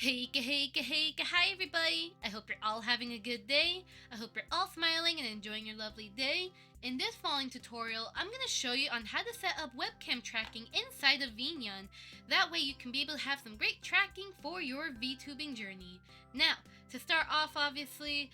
Hi everybody! I hope you're all having a good day. I hope you're all smiling and enjoying your lovely day. In this following tutorial, I'm going to show you on how to set up webcam tracking inside of VNyan. That way you can be able to have some great tracking for your VTubing journey. Now, to start off obviously,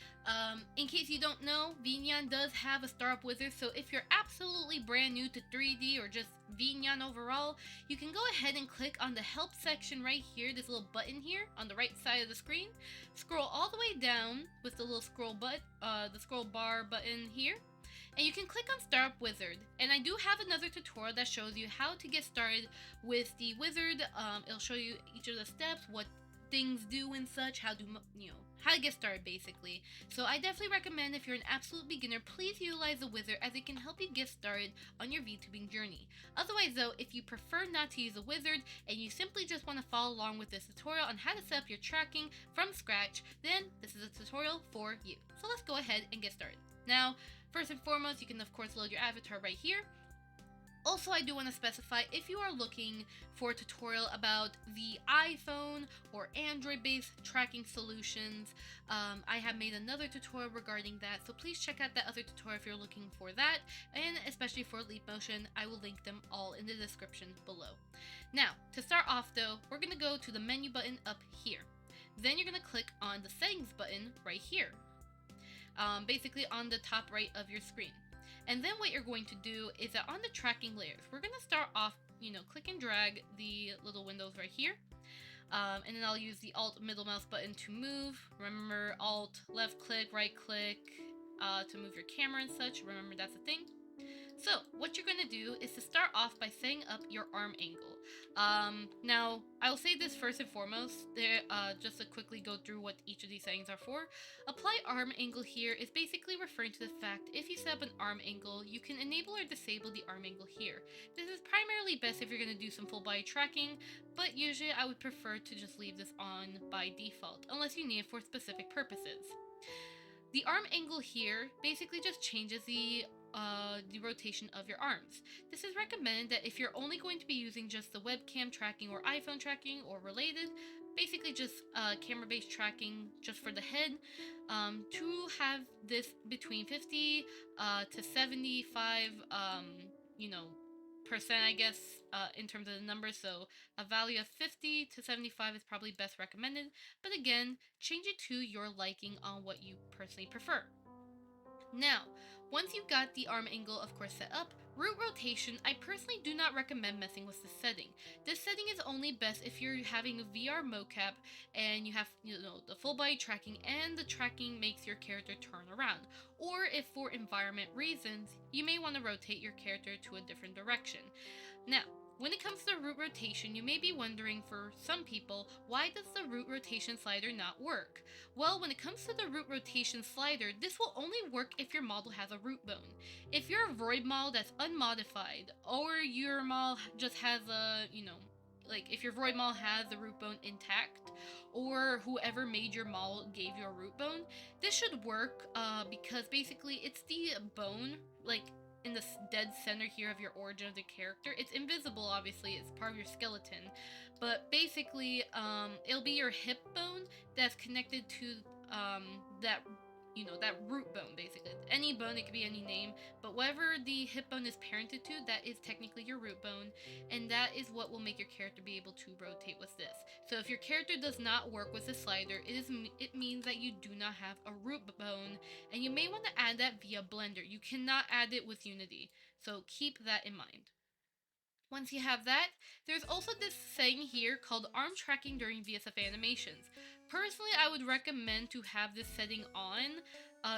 in case you don't know, VNyan does have a startup wizard, so if you're absolutely brand new to 3D or just VNyan overall, you can go ahead and click on the help section right here, this little button here on the right side of the screen. Scroll all the way down with the little scroll bar button here, and you can click on Startup Wizard. And I do have another tutorial that shows you how to get started with the wizard. It'll show you each of the steps, what things do and such, how to get started basically. So I definitely recommend, if you're an absolute beginner, please utilize the wizard as it can help you get started on your VTubing journey. Otherwise though, if you prefer not to use a wizard and you simply just want to follow along with this tutorial on how to set up your tracking from scratch, then this is a tutorial for you. So let's go ahead and get started. Now, first and foremost, you can of course load your avatar right here. Also, I do want to specify, if you are looking for a tutorial about the iPhone or Android-based tracking solutions, I have made another tutorial regarding that, so please check out that other tutorial if you're looking for that, and especially for Leap Motion, I will link them all in the description below. Now, to start off though, we're going to go to the menu button up here. Then you're going to click on the settings button right here, basically on the top right of your screen. And then what you're going to do is that on the tracking layers, we're going to start off, click and drag the little windows right here. And then I'll use the Alt middle mouse button to move. Remember, Alt left click, right click to move your camera and such. Remember, that's a thing. So what you're going to do is to start off by setting up your arm angle. Now, I will say this first and foremost, just to quickly go through what each of these settings are for. Apply arm angle here is basically referring to the fact if you set up an arm angle, you can enable or disable the arm angle here. This is primarily best if you're going to do some full body tracking, but usually I would prefer to just leave this on by default, unless you need it for specific purposes. The arm angle here basically just changes the rotation of your arms. This is recommended that if you're only going to be using just the webcam tracking or iPhone tracking or related, basically just camera-based tracking just for the head, to have this between 50 to 75 percent, I guess, in terms of the numbers. So a value of 50 to 75 is probably best recommended, but again, change it to your liking on what you personally prefer. Now, once you've got the arm angle of course set up, root rotation, I personally do not recommend messing with this setting. This setting is only best if you're having a VR mocap and you have the full body tracking and the tracking makes your character turn around. Or if for environment reasons, you may want to rotate your character to a different direction. Now, when it comes to root rotation, you may be wondering, for some people, why does the root rotation slider not work? Well, when it comes to the root rotation slider, this will only work if your model has a root bone. If you're a void model that's unmodified, or your model just has a, if your void model has the root bone intact, or whoever made your model gave you a root bone, this should work because basically it's the bone, in the dead center here of your origin of the character. It's invisible, obviously, it's part of your skeleton, but basically it'll be your hip bone that's connected to that root bone. Basically, any bone, it could be any name, but whatever the hip bone is parented to, that is technically your root bone, and that is what will make your character be able to rotate with this. So if your character does not work with the slider, it means that you do not have a root bone, and you may want to add that via Blender. You cannot add it with Unity, so keep that in mind. Once you have that, there's also this setting here called arm tracking during VSF animations. Personally, I would recommend to have this setting on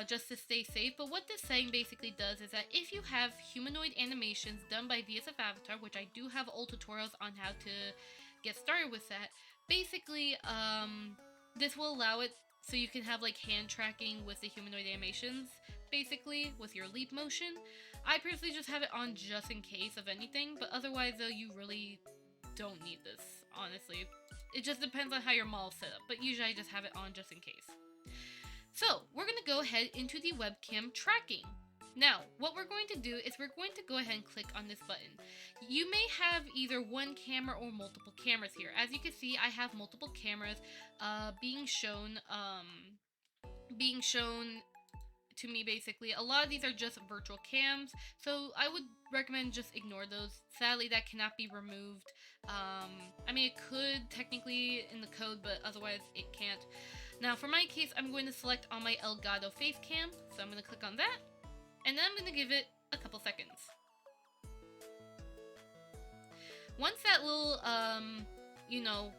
just to stay safe, but what this setting basically does is that if you have humanoid animations done by VSF Avatar, which I do have old tutorials on how to get started with that, basically this will allow it so you can have hand tracking with the humanoid animations, basically with your leap motion. I personally just have it on just in case of anything, but otherwise though, you really don't need this, honestly. It just depends on how your model's set up, but usually I just have it on just in case. So we're gonna go ahead into the webcam tracking. Now, what we're going to do is we're going to go ahead and click on this button. You may have either one camera or multiple cameras here. As you can see, I have multiple cameras being shown to me. Basically, a lot of these are just virtual cams, so I would recommend just ignore those. Sadly, that cannot be removed. I mean, it could technically in the code, but otherwise it can't. Now, for my case, I'm going to select on my Elgato face cam, so I'm going to click on that, and then I'm going to give it a couple seconds. Once that little,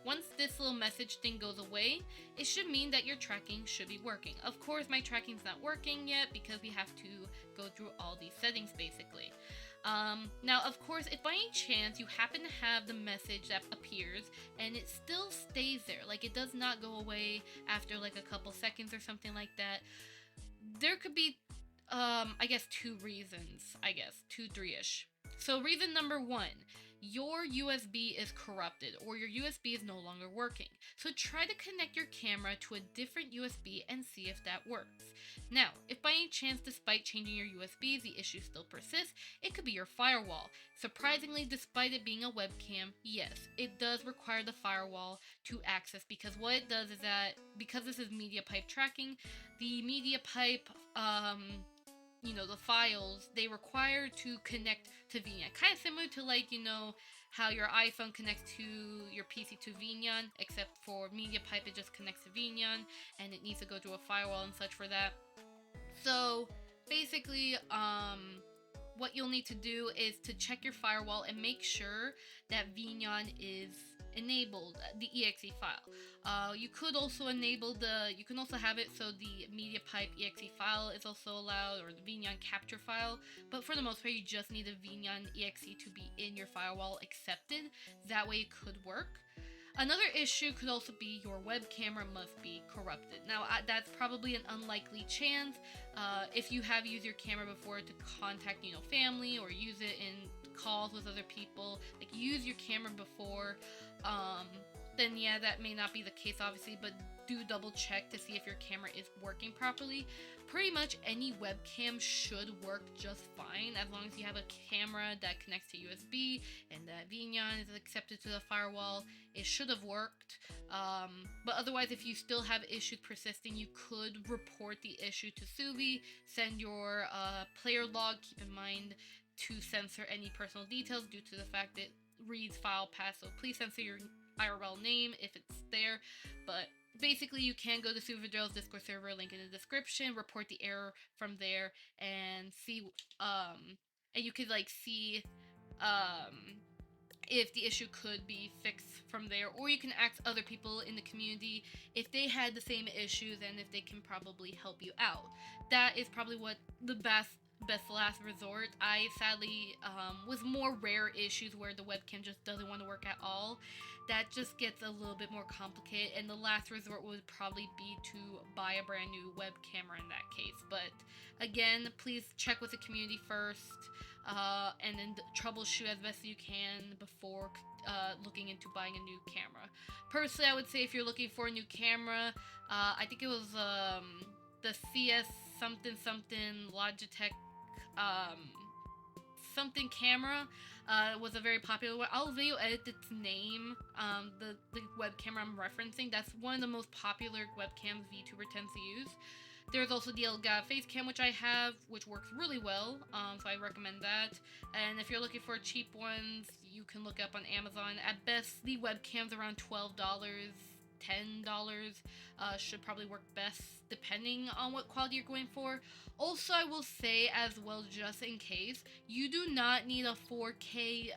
once this little message thing goes away, it should mean that your tracking should be working. Of course, my tracking's not working yet because we have to go through all these settings, basically. Now, of course, if by any chance you happen to have the message that appears and it still stays there, like it does not go away after like a couple seconds or something like that, there could be, I guess, two reasons, two, three-ish. So reason number one, your USB is corrupted or your USB is no longer working. So try to connect your camera to a different USB and see if that works. Now, if by any chance, despite changing your USB, the issue still persists, it could be your firewall. Surprisingly, despite it being a webcam, yes, it does require the firewall to access, because what it does is that, because this is media pipe tracking, the media pipe, the files, they require to connect to VNyan. Kind of similar to like, how your iPhone connects to your PC to VNyan, except for media pipe, it just connects to VNyan, and it needs to go through a firewall and such for that. So basically, what you'll need to do is to check your firewall and make sure that VNyan is enabled, the exe file. You could also you can also have it so the media pipe exe file is also allowed, or the VNyan capture file, but for the most part you just need a VNyan exe to be in your firewall accepted. That way it could work. Another issue could also be your web camera must be corrupted. Now, that's probably an unlikely chance. If you have used your camera before to contact, family, or use it in calls with other people, like use your camera before, then yeah, that may not be the case, obviously, but do double check to see if your camera is working properly. Pretty much any webcam should work just fine as long as you have a camera that connects to USB and that VNyan is accepted to the firewall. It should have worked. But otherwise, if you still have issues persisting, you could report the issue to Suvi, send your player log. Keep in mind to censor any personal details due to the fact that it reads file path, so please censor your IRL name if it's there. But basically, you can go to Superdrail's Discord server, link in the description, report the error from there, and see, and you could see, if the issue could be fixed from there, or you can ask other people in the community if they had the same issues and if they can probably help you out. That is probably what the best last resort. I sadly, with more rare issues where the webcam just doesn't want to work at all, that just gets a little bit more complicated, and the last resort would probably be to buy a brand new web camera in that case. But again, please check with the community first, and then troubleshoot as best you can before looking into buying a new camera. Personally, I would say if you're looking for a new camera, I think it was the CS something Logitech something camera was a very popular one. I'll video edit its name, the webcam I'm referencing. That's one of the most popular webcams VTuber tends to use. There's also the Elgato face cam, which I have, which works really well, so I recommend that. And if you're looking for cheap ones, you can look up on Amazon. At best, the webcam's around $12, $10, should probably work best depending on what quality you're going for. Also, I will say as well, just in case, you do not need a 4K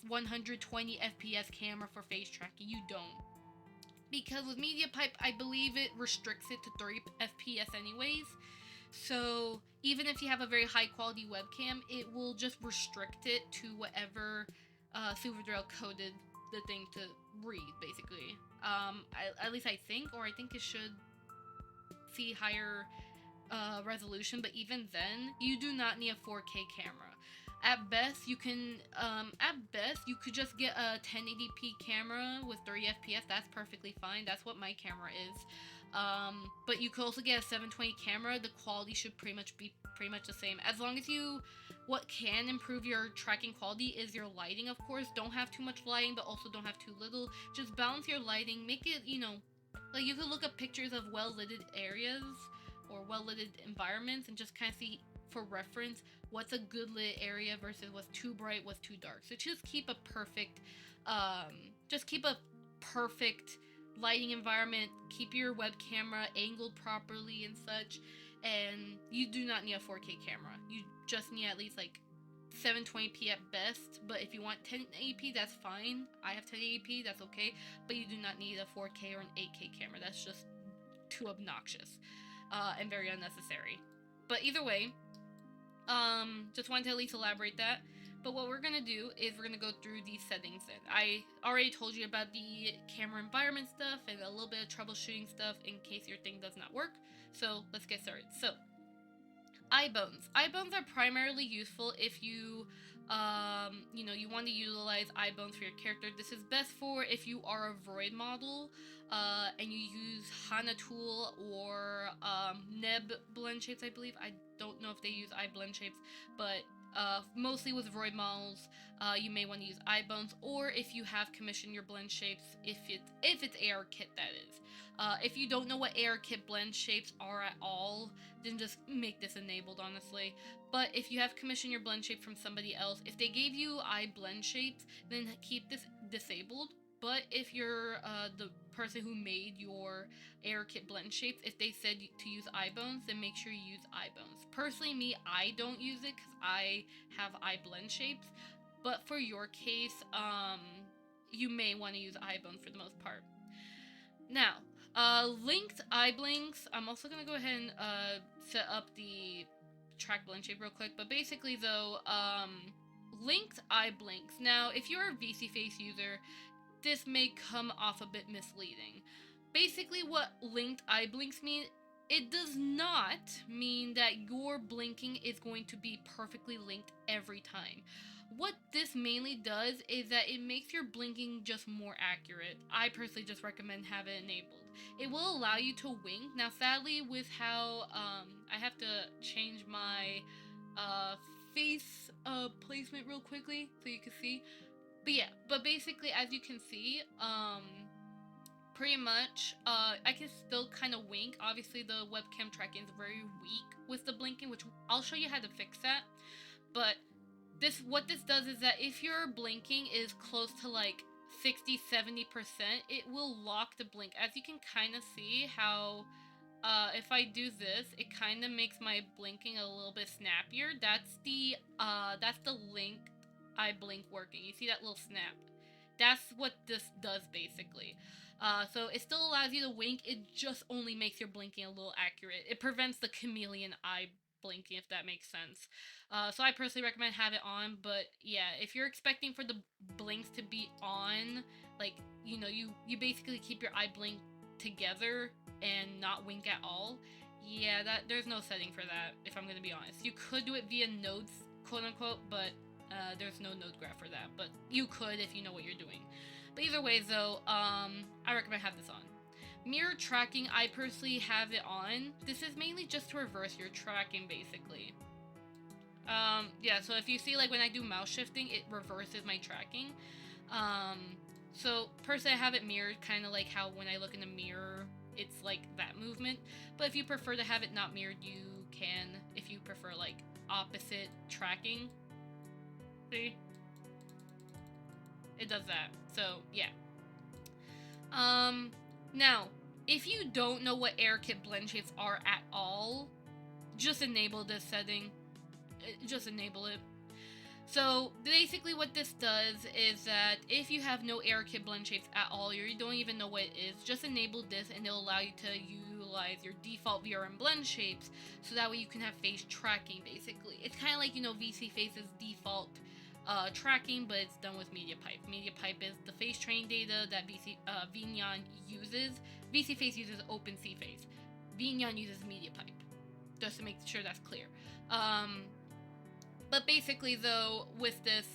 120 FPS camera for face tracking. You don't. Because with media pipe, I believe it restricts it to 30 FPS anyways. So even if you have a very high quality webcam, it will just restrict it to whatever Superdrail coded the thing to read, basically. At least I think it should see higher resolution, but even then, you do not need a 4K camera. At best, you could just get a 1080p camera with 30 FPS. That's perfectly fine. That's what my camera is. But you could also get a 720 camera. The quality should pretty much be the same. As long as what can improve your tracking quality is your lighting, of course. Don't have too much lighting, but also don't have too little. Just balance your lighting. Make it, like you could look up pictures of well-lit areas or well-lit environments and just kind of see, for reference, what's a good lit area versus what's too bright, what's too dark. So just keep a perfect lighting environment. Keep your web camera angled properly and such. And you do not need a 4K camera. You just need at least like 720p at best. But if you want 1080p, that's fine. I have 1080p, that's okay. But you do not need a 4K or an 8K camera. That's just too obnoxious and very unnecessary. But either way, just wanted to at least elaborate that. But what we're gonna do is we're gonna go through these settings. And I already told you about the camera environment stuff and a little bit of troubleshooting stuff in case your thing does not work. So let's get started. So eye bones. Eye bones are primarily useful if you you want to utilize eye bones for your character. This is best for if you are a void model and you use Hana tool or Neb blend shapes, I believe. I don't know if they use eye blend shapes, but mostly with void models, you may want to use eye bones, or if you have commissioned your blend shapes, if it's AR kit, that is. If you don't know what AR kit blend shapes are at all, then just make this enabled, honestly. But if you have commissioned your blend shape from somebody else, if they gave you eye blend shapes, then keep this disabled. But if you're the person who made your AR kit blend shapes, if they said to use eye bones, then make sure you use eye bones. Personally, me, I don't use it because I have eye blend shapes. But for your case, you may want to use eye bones for the most part. Now, linked eye blinks. I'm also going to go ahead and set up the track blend shape real quick. But basically, though, linked eye blinks. Now, if you're a VC Face user, this may come off a bit misleading. Basically, what linked eye blinks mean, it does not mean that your blinking is going to be perfectly linked every time. What this mainly does is that it makes your blinking just more accurate. I personally just recommend have it enabled. It will allow you to wink. Now, sadly, with how I have to change my face placement real quickly so you can see. But yeah, but basically, as you can see, pretty much, I can still kind of wink. Obviously, the webcam tracking is very weak with the blinking, which I'll show you how to fix that. But what this does is that if your blinking is close to like 60-70%, it will lock the blink. As you can kind of see how if I do this, it kind of makes my blinking a little bit snappier. That's the link eye blink working. You see that little snap? That's what this does basically. So it still allows you to wink. It just only makes your blinking a little accurate. It prevents the chameleon eye blinking, if that makes sense. So I personally recommend have it on. But yeah, if you're expecting for the blinks to be on, like you basically keep your eye blink together and not wink at all. Yeah, there's no setting for that, if I'm gonna be honest. You could do it via nodes, quote unquote, but there's no node graph for that, but you could if you know what you're doing. But either way, though, I recommend have this on. Mirror tracking, I personally have it on. This is mainly just to reverse your tracking, basically. Yeah, so if you see, like, when I do mouse shifting, it reverses my tracking. So, personally, I have it mirrored, kind of like how when I look in the mirror, it's like that movement. But if you prefer to have it not mirrored, you can, if you prefer, like, opposite tracking. See? It does that. So, yeah. Now, if you don't know what AirKit blend shapes are at all, just enable this setting. Just enable it. So, basically what this does is that if you have no AirKit blend shapes at all, or you don't even know what it is, just enable this and it'll allow you to utilize your default VRM blend shapes, so that way you can have face tracking, basically. It's kind of like, VC Face's default tracking, but it's done with MediaPipe. MediaPipe is the face training data that VNyan uses. VC Face uses OpenCFace. VNyan uses MediaPipe. Just to make sure that's clear. But basically, though, with this,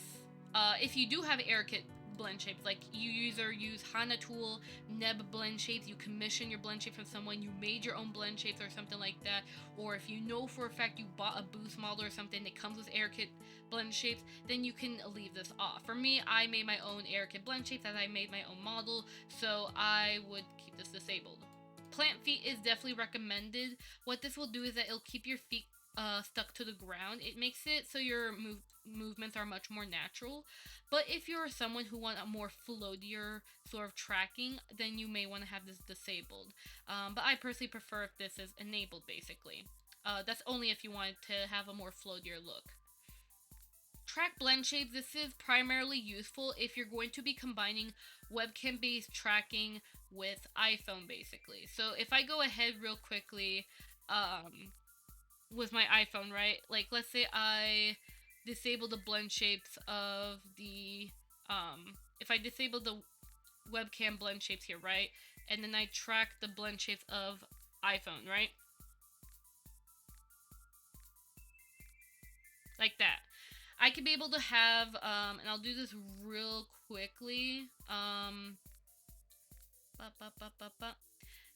if you do have AirKit blend shapes, like you either use Hana Tool, Neb blend shapes, you commission your blend shape from someone, you made your own blend shapes or something like that, or if you know for a fact you bought a boost model or something that comes with AirKit blend shapes, then you can leave this off. For me, I made my own AirKit blend shapes as I made my own model, so I would keep this disabled. Plant feet is definitely recommended. What this will do is that it'll keep your feet stuck to the ground. It makes it so your movements are much more natural. But if you're someone who wants a more floatier sort of tracking, then you may want to have this disabled. But I personally prefer if this is enabled, basically. That's only if you want to have a more floatier look. Track blend shapes, this is primarily useful if you're going to be combining webcam based tracking with iPhone, basically. So if I go ahead real quickly with my iPhone, right, like let's say I disable the blend shapes of the if I disable the webcam blend shapes here, right, and then I track the blend shapes of iPhone, right, like that, I could be able to have, and I'll do this real quickly.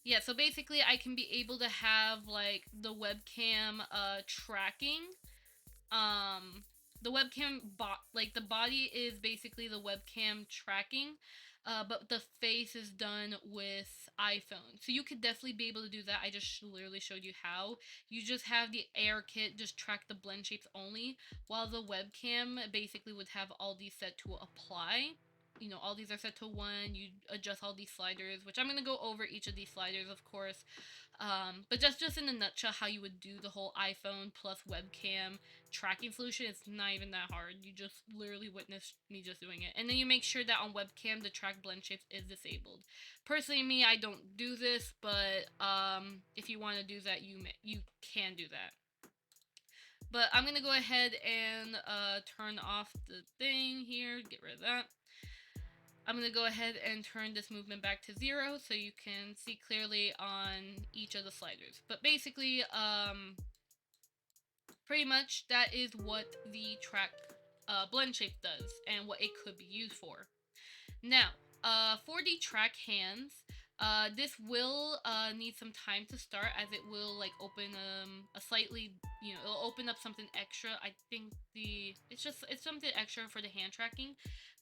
Yeah, so basically I can be able to have like the webcam tracking. The webcam like the body is basically the webcam tracking, but the face is done with iPhone. So you could definitely be able to do that. I just literally showed you how. You just have the AirKit just track the blend shapes only, while the webcam basically would have all these set to apply. You know, all these are set to 1. You adjust all these sliders, which I'm going to go over each of these sliders, of course. But just in a nutshell, how you would do the whole iPhone plus webcam tracking solution. It's not even that hard. You just literally witnessed me just doing it. And then you make sure that on webcam, the track blend shapes is disabled. Personally, me, I don't do this, but if you want to do that, you can do that. But I'm going to go ahead and turn off the thing here, get rid of that. I'm going to go ahead and turn this movement back to 0 so you can see clearly on each of the sliders. But basically, pretty much that is what the track blend shape does and what it could be used for. Now, for the track hands, this will need some time to start, as it will like open a slightly, you know, it'll open up something extra. I think it's something extra for the hand tracking.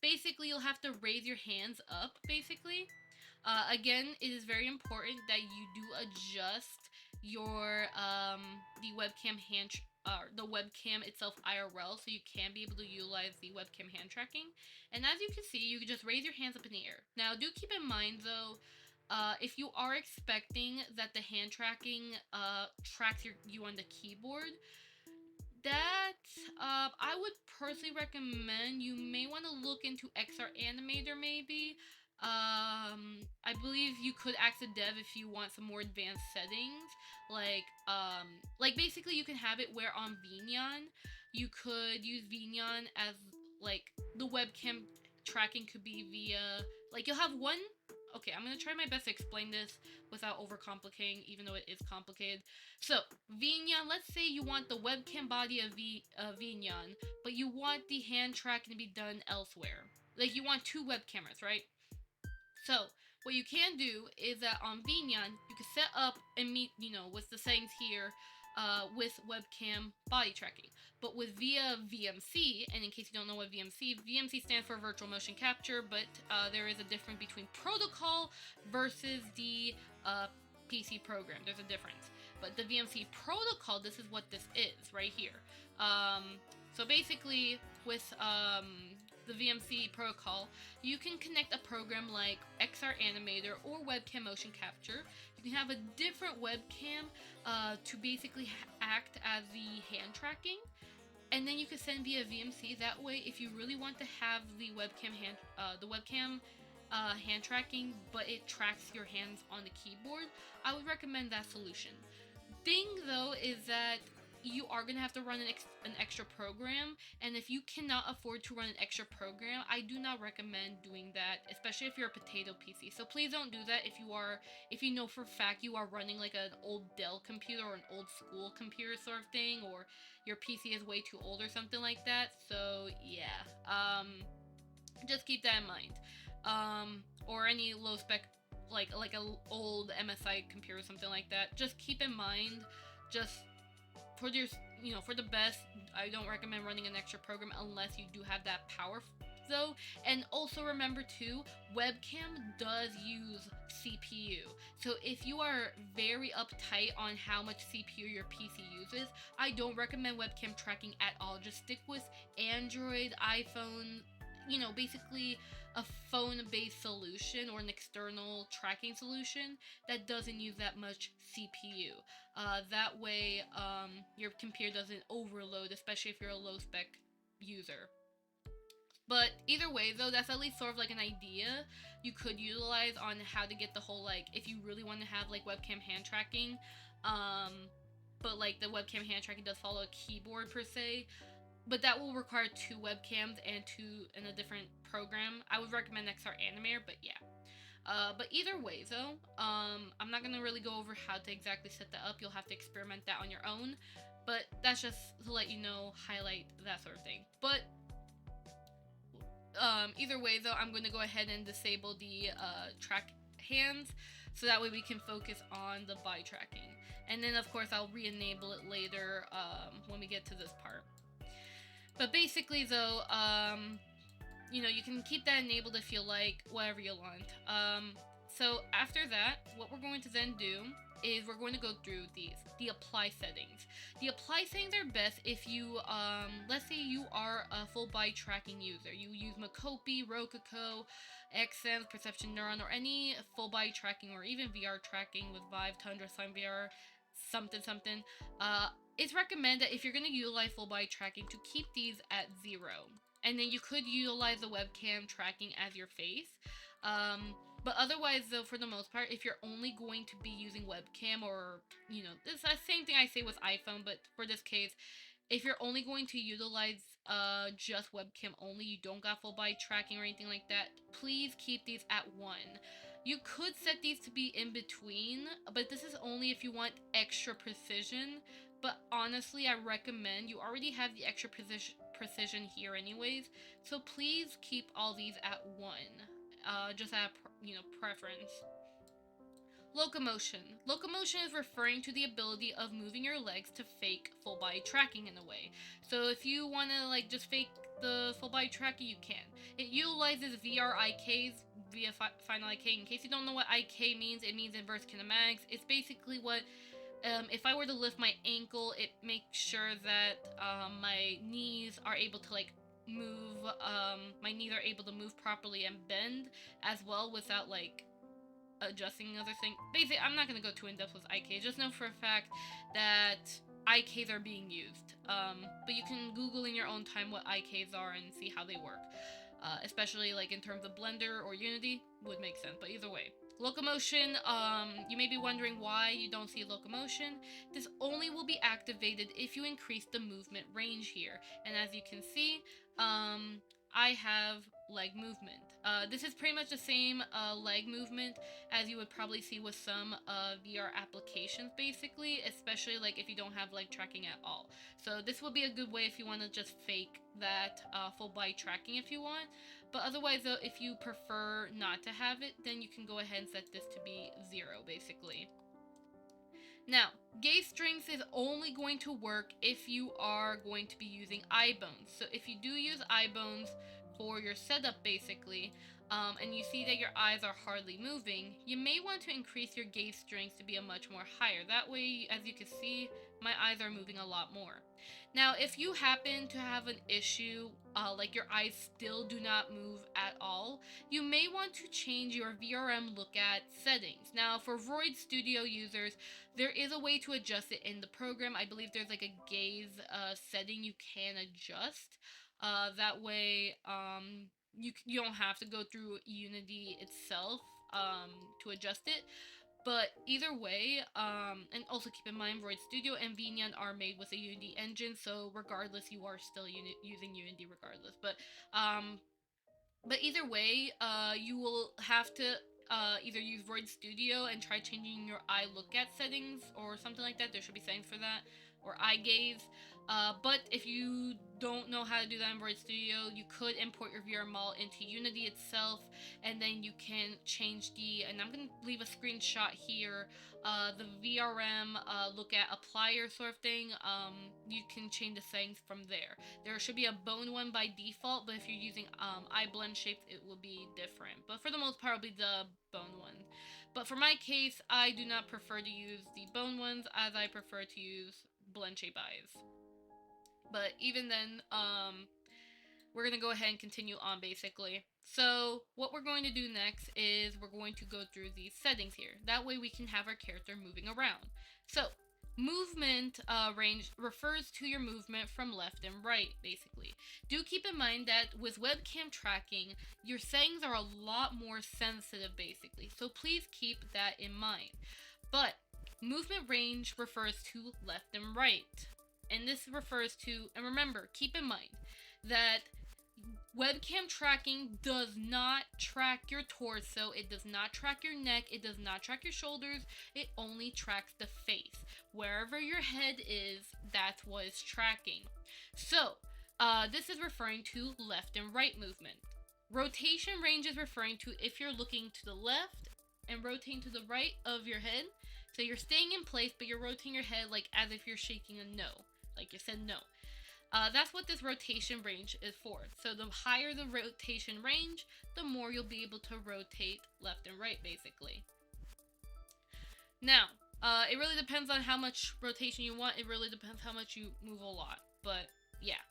Basically, you'll have to raise your hands up, basically. Again, it is very important that you do adjust your the webcam the webcam itself IRL, so you can be able to utilize the webcam hand tracking. And as you can see, you can just raise your hands up in the air. Now, do keep in mind though, if you are expecting that the hand tracking tracks you on the keyboard, that I would personally recommend you may want to look into XR Animator, maybe. I believe you could ask the dev if you want some more advanced settings, like basically you can have it where on VNyan you could use VNyan as like the webcam tracking could be via, like, you'll have one. Okay, I'm gonna try my best to explain this without overcomplicating, even though it is complicated. So, VNyan, let's say you want the webcam body of VNyan, but you want the hand tracking to be done elsewhere. Like, you want 2 web cameras, right? So, what you can do is that on VNyan, you can set up and meet, you know, with the settings here, with webcam body tracking. But with via VMC, and in case you don't know what VMC stands for virtual motion capture, but there is a difference between protocol versus the PC program. There's a difference. But the VMC protocol, this is what this is right here. So basically, with the VMC protocol, you can connect a program like XR Animator or Webcam Motion Capture. You can have a different webcam to basically act as the hand tracking, and then you can send via VMC. That way, if you really want to have the webcam hand tracking, but it tracks your hands on the keyboard, I would recommend that solution. Thing though is that you are gonna have to run an extra program, and if you cannot afford to run an extra program, I do not recommend doing that, especially if you're a potato PC. So please don't do that if you know for a fact you are running like an old Dell computer or an old school computer sort of thing, or your PC is way too old or something like that. So yeah, just keep that in mind. Or any low spec, like a old MSI computer or something like that. Just keep in mind, just for your, for the best, I don't recommend running an extra program unless you do have that power though. And also remember too, webcam does use CPU. So if you are very uptight on how much CPU your PC uses, I don't recommend webcam tracking at all. Just stick with Android, iPhone, basically a phone-based solution or an external tracking solution that doesn't use that much CPU. That way, your computer doesn't overload, especially if you're a low-spec user. But either way, though, that's at least sort of like an idea you could utilize on how to get the whole, like, if you really want to have, like, webcam hand tracking, but, like, the webcam hand tracking does follow a keyboard, per se, but that will require 2 webcams and 2 in a different program. I would recommend XR Animator, but yeah. But either way, though, I'm not gonna really go over how to exactly set that up. You'll have to experiment that on your own. But that's just to let you know, highlight that sort of thing. But either way, though, I'm gonna go ahead and disable the track hands, so that way we can focus on the by tracking. And then, of course, I'll re-enable it later when we get to this part. But basically, though, you can keep that enabled if you like, whatever you want. So after that, what we're going to then do is we're going to go through the apply settings. The apply settings are best if you, let's say you are a full by tracking user. You use Macopi, Rococo, Xsense, Perception Neuron, or any full by tracking, or even VR tracking with Vive, Tundra, Slime VR, something. It's recommended that if you're going to utilize full body tracking to keep these at 0. And then you could utilize the webcam tracking as your face. But otherwise, though, for the most part, if you're only going to be using webcam, or, it's the same thing I say with iPhone, but for this case, if you're only going to utilize just webcam only, you don't got full body tracking or anything like that, please keep these at 1. You could set these to be in between, but this is only if you want extra precision. But honestly, I recommend, you already have the extra precision here anyways, so please keep all these at 1, just out of preference. Locomotion. Locomotion is referring to the ability of moving your legs to fake full body tracking in a way. So if you want to, like, just fake the full body tracking, you can. It utilizes VR IKs via Final IK. In case you don't know what IK means, it means inverse kinematics. It's basically what, if I were to lift my ankle, it makes sure that my knees are able to, like, move, my knees are able to move properly and bend as well without, like, adjusting other things. Basically, I'm not going to go too in-depth with IK. Just know for a fact that IKs are being used. But you can Google in your own time what IKs are and see how they work. Especially, like, in terms of Blender or Unity, would make sense. But either way. Locomotion, you may be wondering why you don't see locomotion. This only will be activated if you increase the movement range here. And as you can see, I have leg movement. This is pretty much the same leg movement as you would probably see with some VR applications, basically, especially like if you don't have leg tracking at all. So this will be a good way if you want to just fake that full body tracking if you want. But otherwise, though, if you prefer not to have it, then you can go ahead and set this to be 0, basically. Now, gaze strength is only going to work if you are going to be using eye bones. So if you do use eye bones for your setup, basically, and you see that your eyes are hardly moving, you may want to increase your gaze strength to be a much more higher. That way, as you can see, my eyes are moving a lot more. Now, if you happen to have an issue, like your eyes still do not move at all, you may want to change your VRM look at settings. Now, for Vroid Studio users, there is a way to adjust it in the program. I believe there's like a gaze setting you can adjust. That way, you don't have to go through Unity itself to adjust it. But either way, and also keep in mind, Void Studio and VNyan are made with a Unity engine, so regardless, you are still using Unity regardless. But either way, you will have to either use Void Studio and try changing your eye look at settings or something like that. There should be settings for that, or eye gaze. But if you don't know how to do that in Void Studio, you could import your VR model into Unity itself, and then you can change and I'm going to leave a screenshot here, the VRM look at applier sort of thing. You can change the settings from there. There should be a bone one by default, but if you're using eye blend shapes, it will be different. But for the most part, it'll be the bone one. But for my case, I do not prefer to use the bone ones, as I prefer to use blend shape eyes. But even then, we're going to go ahead and continue on basically. So what we're going to do next is we're going to go through these settings here. That way we can have our character moving around. So movement range refers to your movement from left and right, basically. Do keep in mind that with webcam tracking, your settings are a lot more sensitive, basically. So please keep that in mind. But movement range refers to left and right. And this refers to, and remember, keep in mind that webcam tracking does not track your torso, it does not track your neck, it does not track your shoulders, it only tracks the face. Wherever your head is, that's what it's tracking. So, this is referring to left and right movement. Rotation range is referring to if you're looking to the left and rotating to the right of your head. So you're staying in place, but you're rotating your head like as if you're shaking a no, like you said no. That's what this rotation range is for. So the higher the rotation range, the more you'll be able to rotate left and right, basically. Now, it really depends on how much rotation you want. It really depends how much you move a lot. But, yeah.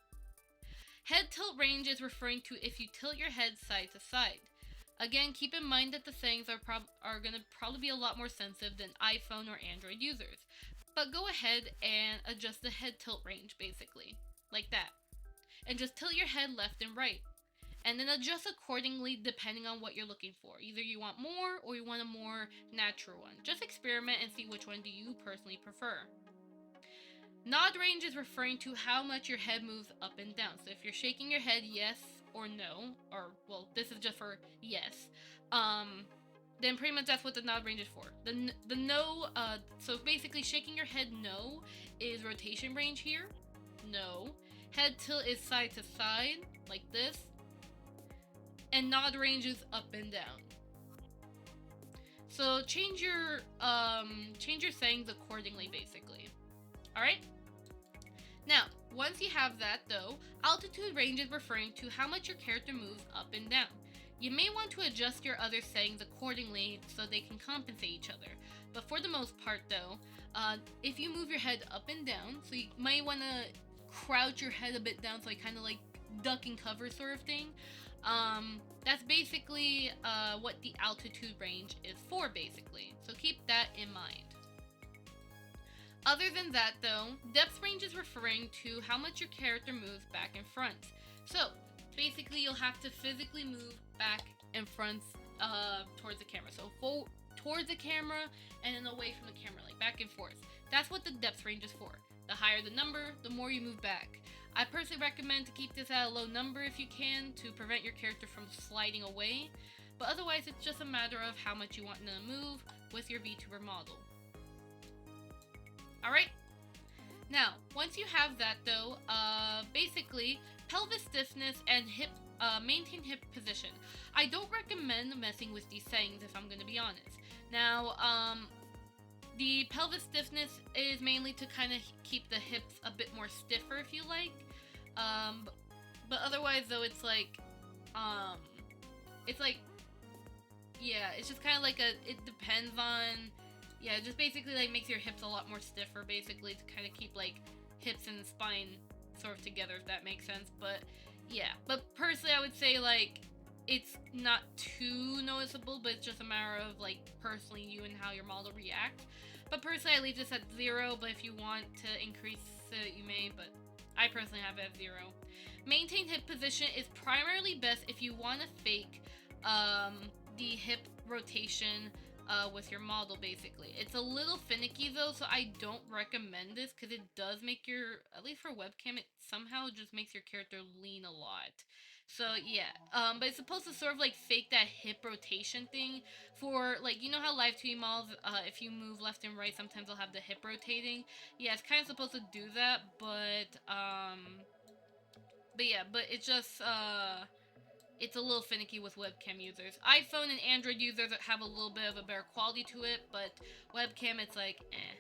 Head tilt range is referring to if you tilt your head side to side. Again, keep in mind that the settings are going to probably be a lot more sensitive than iPhone or Android users. But go ahead and adjust the head tilt range, basically. Like that. And just tilt your head left and right. And then adjust accordingly depending on what you're looking for. Either you want more or you want a more natural one. Just experiment and see which one do you personally prefer. Nod range is referring to how much your head moves up and down. So if you're shaking your head yes or no, or well, this is just for yes, then pretty much that's what the nod range is for. The no, so basically shaking your head no is rotation range here. No. Head tilt is side to side, like this. And nod range is up and down. So change your settings accordingly, basically. Alright? Now, once you have that though, altitude range is referring to how much your character moves up and down. You may want to adjust your other settings accordingly so they can compensate each other. But for the most part though, if you move your head up and down, so you might want to crouch your head a bit down, so like kind of like duck and cover sort of thing. That's basically what the altitude range is for, basically. So keep that in mind. Other than that though, depth range is referring to how much your character moves back and front. So basically you'll have to physically move back and front towards the camera. So towards the camera and then away from the camera, like back and forth. That's what the depth range is for. The higher the number, the more you move back. I personally recommend to keep this at a low number if you can, to prevent your character from sliding away. But otherwise, it's just a matter of how much you want to move with your Vtuber model. Alright? Now, once you have that though, basically, pelvis stiffness and maintain hip position. I don't recommend messing with these settings if I'm going to be honest. Now, the pelvis stiffness is mainly to kind of keep the hips a bit more stiffer, if you like. But otherwise, though, it's like, yeah, it's just kind of like it depends on, yeah, it just basically like makes your hips a lot more stiffer, basically, to kind of keep like hips and spine sort of together, if that makes sense. But yeah, but personally, I would say like it's not too noticeable, but it's just a matter of like personally you and how your model reacts. But personally, I leave this at 0, but if you want to increase it, you may, but I personally have it at 0. Maintain hip position is primarily best if you want to fake the hip rotation with your model basically. It's a little finicky though, so I don't recommend this because it does make your, at least for webcam, it somehow just makes your character lean a lot. So yeah, but it's supposed to sort of like fake that hip rotation thing for, like, you know how live 2D models, if you move left and right, sometimes they'll have the hip rotating. Yeah, it's kind of supposed to do that, but yeah, but it's just, it's a little finicky with webcam users. iPhone and Android users have a little bit of a better quality to it, but webcam, it's like, eh.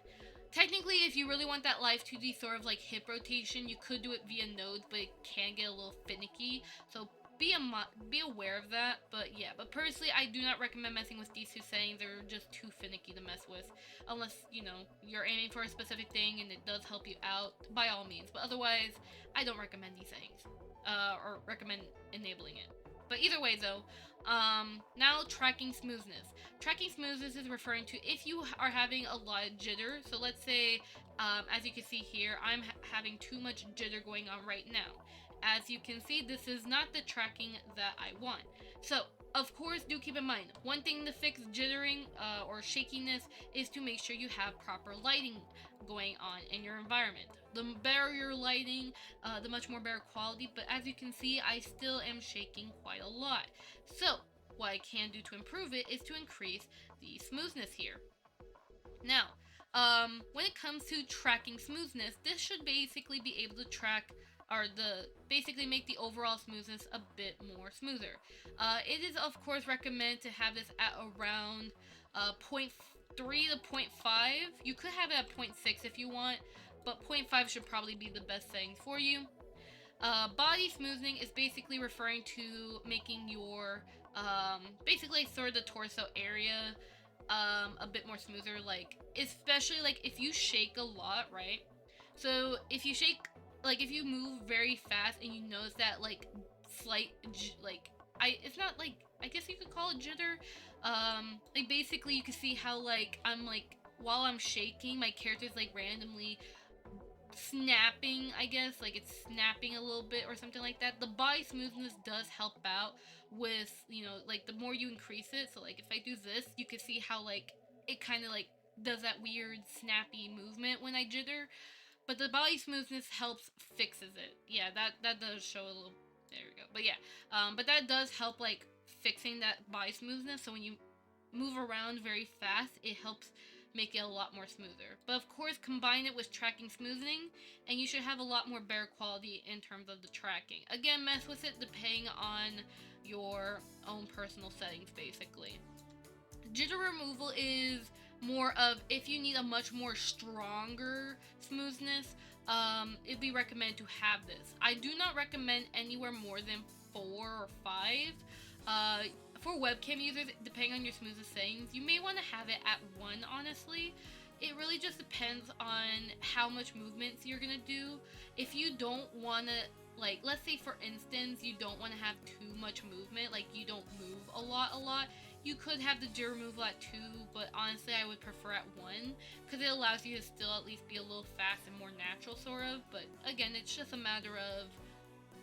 Technically, if you really want that live 2D sort of like hip rotation, you could do it via nodes, but it can get a little finicky. So be aware of that. But yeah, but personally, I do not recommend messing with these two settings. They're just too finicky to mess with, unless, you know, you're aiming for a specific thing and it does help you out, by all means. But otherwise, I don't recommend these settings, or recommend enabling it. But either way though, now tracking smoothness. Tracking smoothness is referring to if you are having a lot of jitter. So let's say, as you can see here, I'm having too much jitter going on right now. As you can see, this is not the tracking that I want. So, of course, do keep in mind, one thing to fix jittering or shakiness is to make sure you have proper lighting going on in your environment. The better your lighting, the much more better quality, but as you can see, I still am shaking quite a lot. So, what I can do to improve it is to increase the smoothness here. Now, when it comes to tracking smoothness, this should basically be able to track, or basically make the overall smoothness a bit more smoother. It is of course recommended to have this at around 0.3 to 0.5. You could have it at 0.6 if you want, but 0.5 should probably be the best setting for you. Body smoothing is basically referring to making your, basically sort of the torso area, a bit more smoother, like, especially, like, if you shake a lot, right? So, if you shake, like, if you move very fast and you notice that, like, slight, like, it's not, like, I guess you could call it jitter, like, basically, you can see how, like, I'm, like, while I'm shaking, my character's, like, randomly snapping, I guess, like it's snapping a little bit or something like that. The body smoothness does help out with, you know, like the more you increase it. So like if I do this, you can see how like it kind of like does that weird snappy movement when I jitter. But the body smoothness helps fixes it. Yeah, that does show a little. There we go. But yeah, but that does help like fixing that body smoothness. So when you move around very fast, it helps make it a lot more smoother. But of course, combine it with tracking smoothing, and you should have a lot more better quality in terms of the tracking. Again, mess with it depending on your own personal settings, basically. Jitter removal is more of if you need a much more stronger smoothness, it'd be recommended to have this. I do not recommend anywhere more than 4 or 5. For webcam users, depending on your smoothness settings, you may want to have it at 1, honestly. It really just depends on how much movements you're gonna do. If you don't want to, like, let's say for instance, you don't want to have too much movement, like you don't move a lot, you could have the jitter removal at 2, but honestly I would prefer at 1, because it allows you to still at least be a little fast and more natural, sort of. But again, it's just a matter of,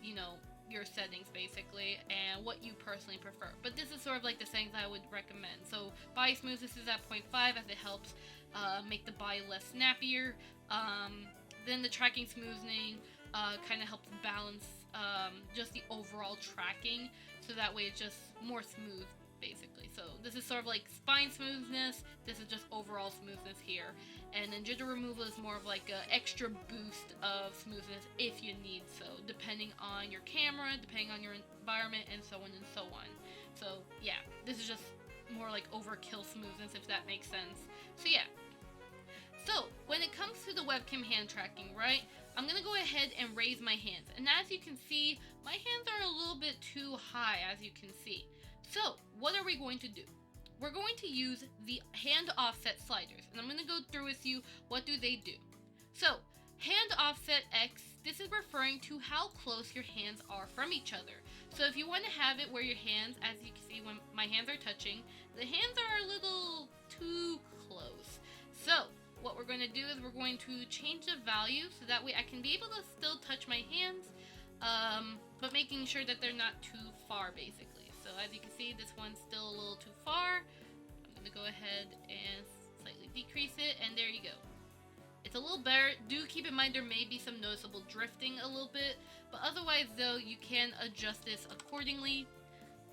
you know, your settings basically and what you personally prefer. But this is sort of like the settings I would recommend. So body smoothness is at 0.5 as it helps make the body less snappier. Then the tracking smoothing kind of helps balance just the overall tracking, so that way it's just more smooth basically. So this is sort of like spine smoothness, this is just overall smoothness here. And then jitter removal is more of like an extra boost of smoothness if you need so, depending on your camera, depending on your environment, and so on and so on. So yeah, this is just more like overkill smoothness, if that makes sense. So yeah. So when it comes to the webcam hand tracking, right, I'm going to go ahead and raise my hands. And as you can see, my hands are a little bit too high, as you can see. So, what are we going to do? We're going to use the hand offset sliders, and I'm going to go through with you what do they do. So, hand offset X, this is referring to how close your hands are from each other. So if you want to have it where your hands, as you can see when my hands are touching, the hands are a little too close. So, what we're going to do is we're going to change the value so that way I can be able to still touch my hands, but making sure that they're not too far basically. So as you can see, this one's still a little too far. I'm going to go go ahead and slightly decrease it, and there you go. It's a little better. Do keep in mind there may be some noticeable drifting a little bit, but otherwise though, you can adjust this accordingly.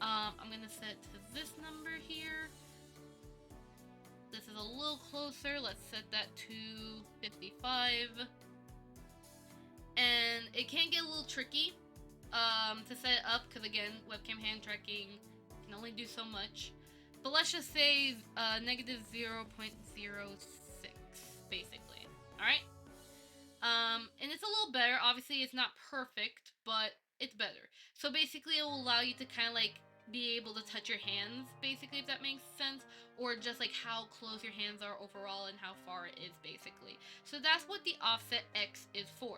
I'm gonna set to this number here. This is a little closer. Let's set that to 55. And it can get a little tricky to set it up, because again, webcam hand tracking can only do so much. But let's just say negative 0.06, basically. Alright? And it's a little better. Obviously, it's not perfect, but it's better. So basically, it will allow you to kind of like be able to touch your hands, basically, if that makes sense, or just like how close your hands are overall and how far it is, basically. So that's what the offset X is for.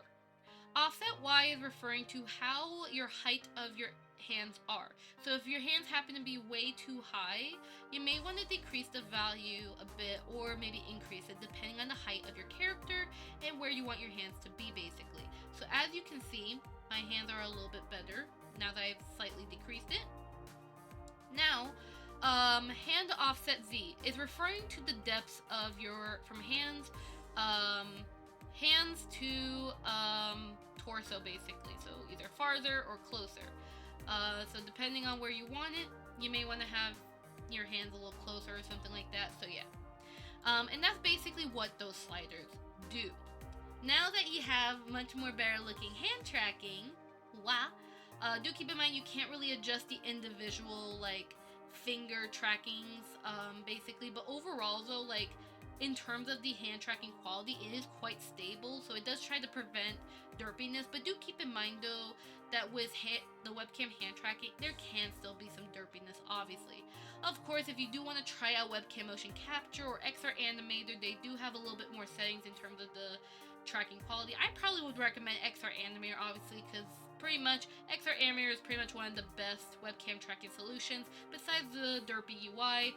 Offset Y is referring to how your height of your hands are. So if your hands happen to be way too high, you may want to decrease the value a bit, or maybe increase it depending on the height of your character and where you want your hands to be, basically. So as you can see, my hands are a little bit better now that I've slightly decreased it. Now, hand offset Z is referring to the depths of your, from hands to torso, basically. So either farther or closer. So depending on where you want it, you may want to have your hands a little closer or something like that. So yeah. And that's basically what those sliders do. Now that you have much more better looking hand tracking, wow. Do keep in mind you can't really adjust the individual like finger trackings, basically, but overall though, like in terms of the hand tracking quality, it is quite stable. So it does try to prevent derpiness, but do keep in mind though that with the webcam hand tracking, there can still be some derpiness, obviously. Of course, if you do want to try out webcam motion capture or XR Animator, they do have a little bit more settings in terms of the tracking quality. I probably would recommend XR Animator, obviously, because pretty much XR Animator is pretty much one of the best webcam tracking solutions besides the derpy UI.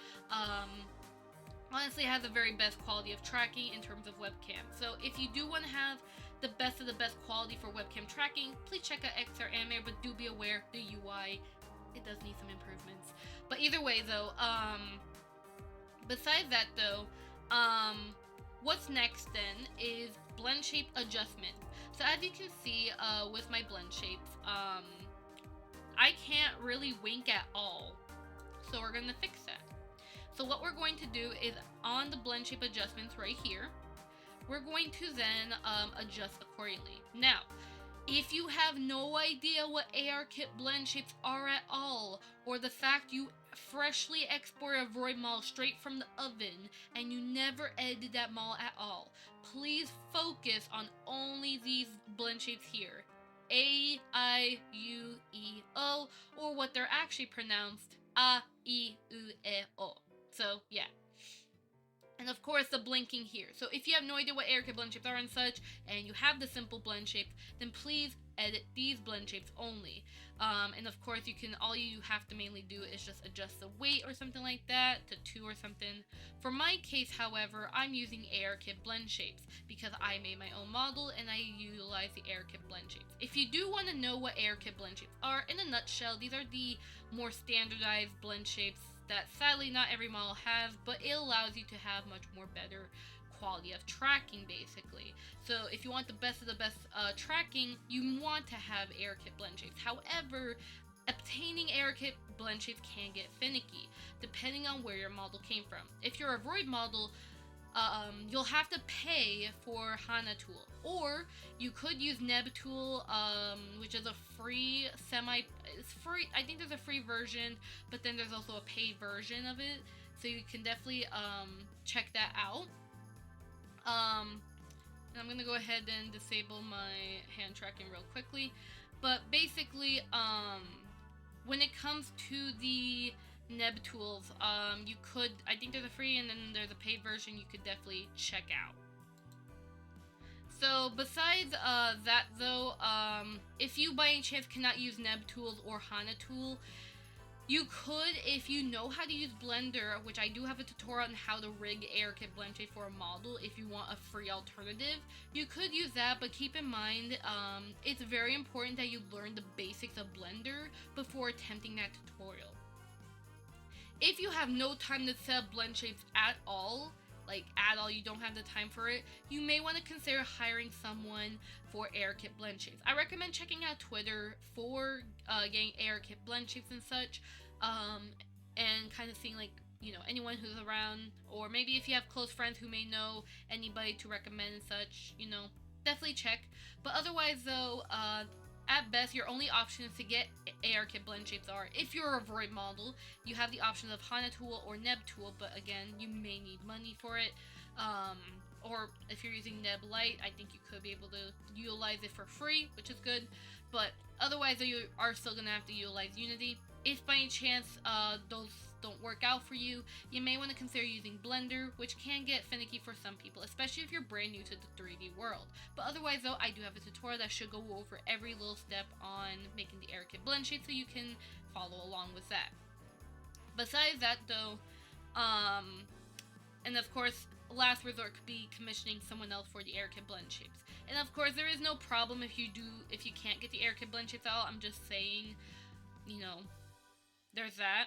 Honestly, it has the very best quality of tracking in terms of webcam. So if you do want to have the best of the best quality for webcam tracking, please check out XR Animator, but do be aware the UI, it does need some improvements. But either way though, besides that though, what's next then is blend shape adjustment. So as you can see with my blend shapes, I can't really wink at all. So we're going to fix that. So what we're going to do is on the blend shape adjustments right here, we're going to then adjust accordingly. Now, if you have no idea what ARKit blend shapes are at all, or the fact you freshly export a void model straight from the oven and you never edited that model at all, please focus on only these blend shapes here. A, I, U, E, O, or what they're actually pronounced, A, I, U, E, O. So, yeah. And of course, the blinking here. So if you have no idea what ARKit blend shapes are and such, and you have the simple blend shapes, then please edit these blend shapes only. And of course, all you have to mainly do is just adjust the weight or something like that to 2 or something. For my case, however, I'm using ARKit blend shapes because I made my own model and I utilize the ARKit blend shapes. If you do want to know what ARKit blend shapes are, in a nutshell, these are the more standardized blend shapes that sadly not every model has, but it allows you to have much more better quality of tracking, basically. So if you want the best of the best tracking, you want to have ARKit blend shapes. However, obtaining ARKit blend shapes can get finicky depending on where your model came from. If you're a Void model, you'll have to pay for HANA tool, or you could use Neb tool, which is a free it's free. I think there's a free version, but then there's also a paid version of it, so you can definitely check that out. And I'm gonna go ahead and disable my hand tracking real quickly, but basically when it comes to the Neb tools, you could, I think there's a free and then there's a paid version you could definitely check out. So besides that though, if you by any chance cannot use Neb tools or HANA tool, you could, if you know how to use Blender, which I do have a tutorial on how to rig ARKit blend shape for a model if you want a free alternative, you could use that, but keep in mind, it's very important that you learn the basics of Blender before attempting that tutorial. If you have no time to set up blend shapes at all, like at all, you don't have the time for it, you may want to consider hiring someone for AirKit blend shapes. I recommend checking out Twitter for getting AirKit blend shapes and such, and kind of seeing like, you know, anyone who's around, or maybe if you have close friends who may know anybody to recommend and such, you know, definitely check. But otherwise though, at best, your only options to get AirKit blend shapes are, if you're a Void model, you have the options of Hana Tool or Neb Tool, but again, you may need money for it. Or if you're using Neb Lite, I think you could be able to utilize it for free, which is good. But otherwise, you are still going to have to utilize Unity. If by any chance those don't work out for you, you may want to consider using Blender, which can get finicky for some people, especially if you're brand new to the 3D world. But otherwise though, I do have a tutorial that should go over every little step on making the AirKit blend shape, so you can follow along with that. Besides that though, and of course, last resort could be commissioning someone else for the AirKit blend shapes. And of course, there is no problem if you can't get the AirKit blend shapes out. I'm just saying, you know, there's that.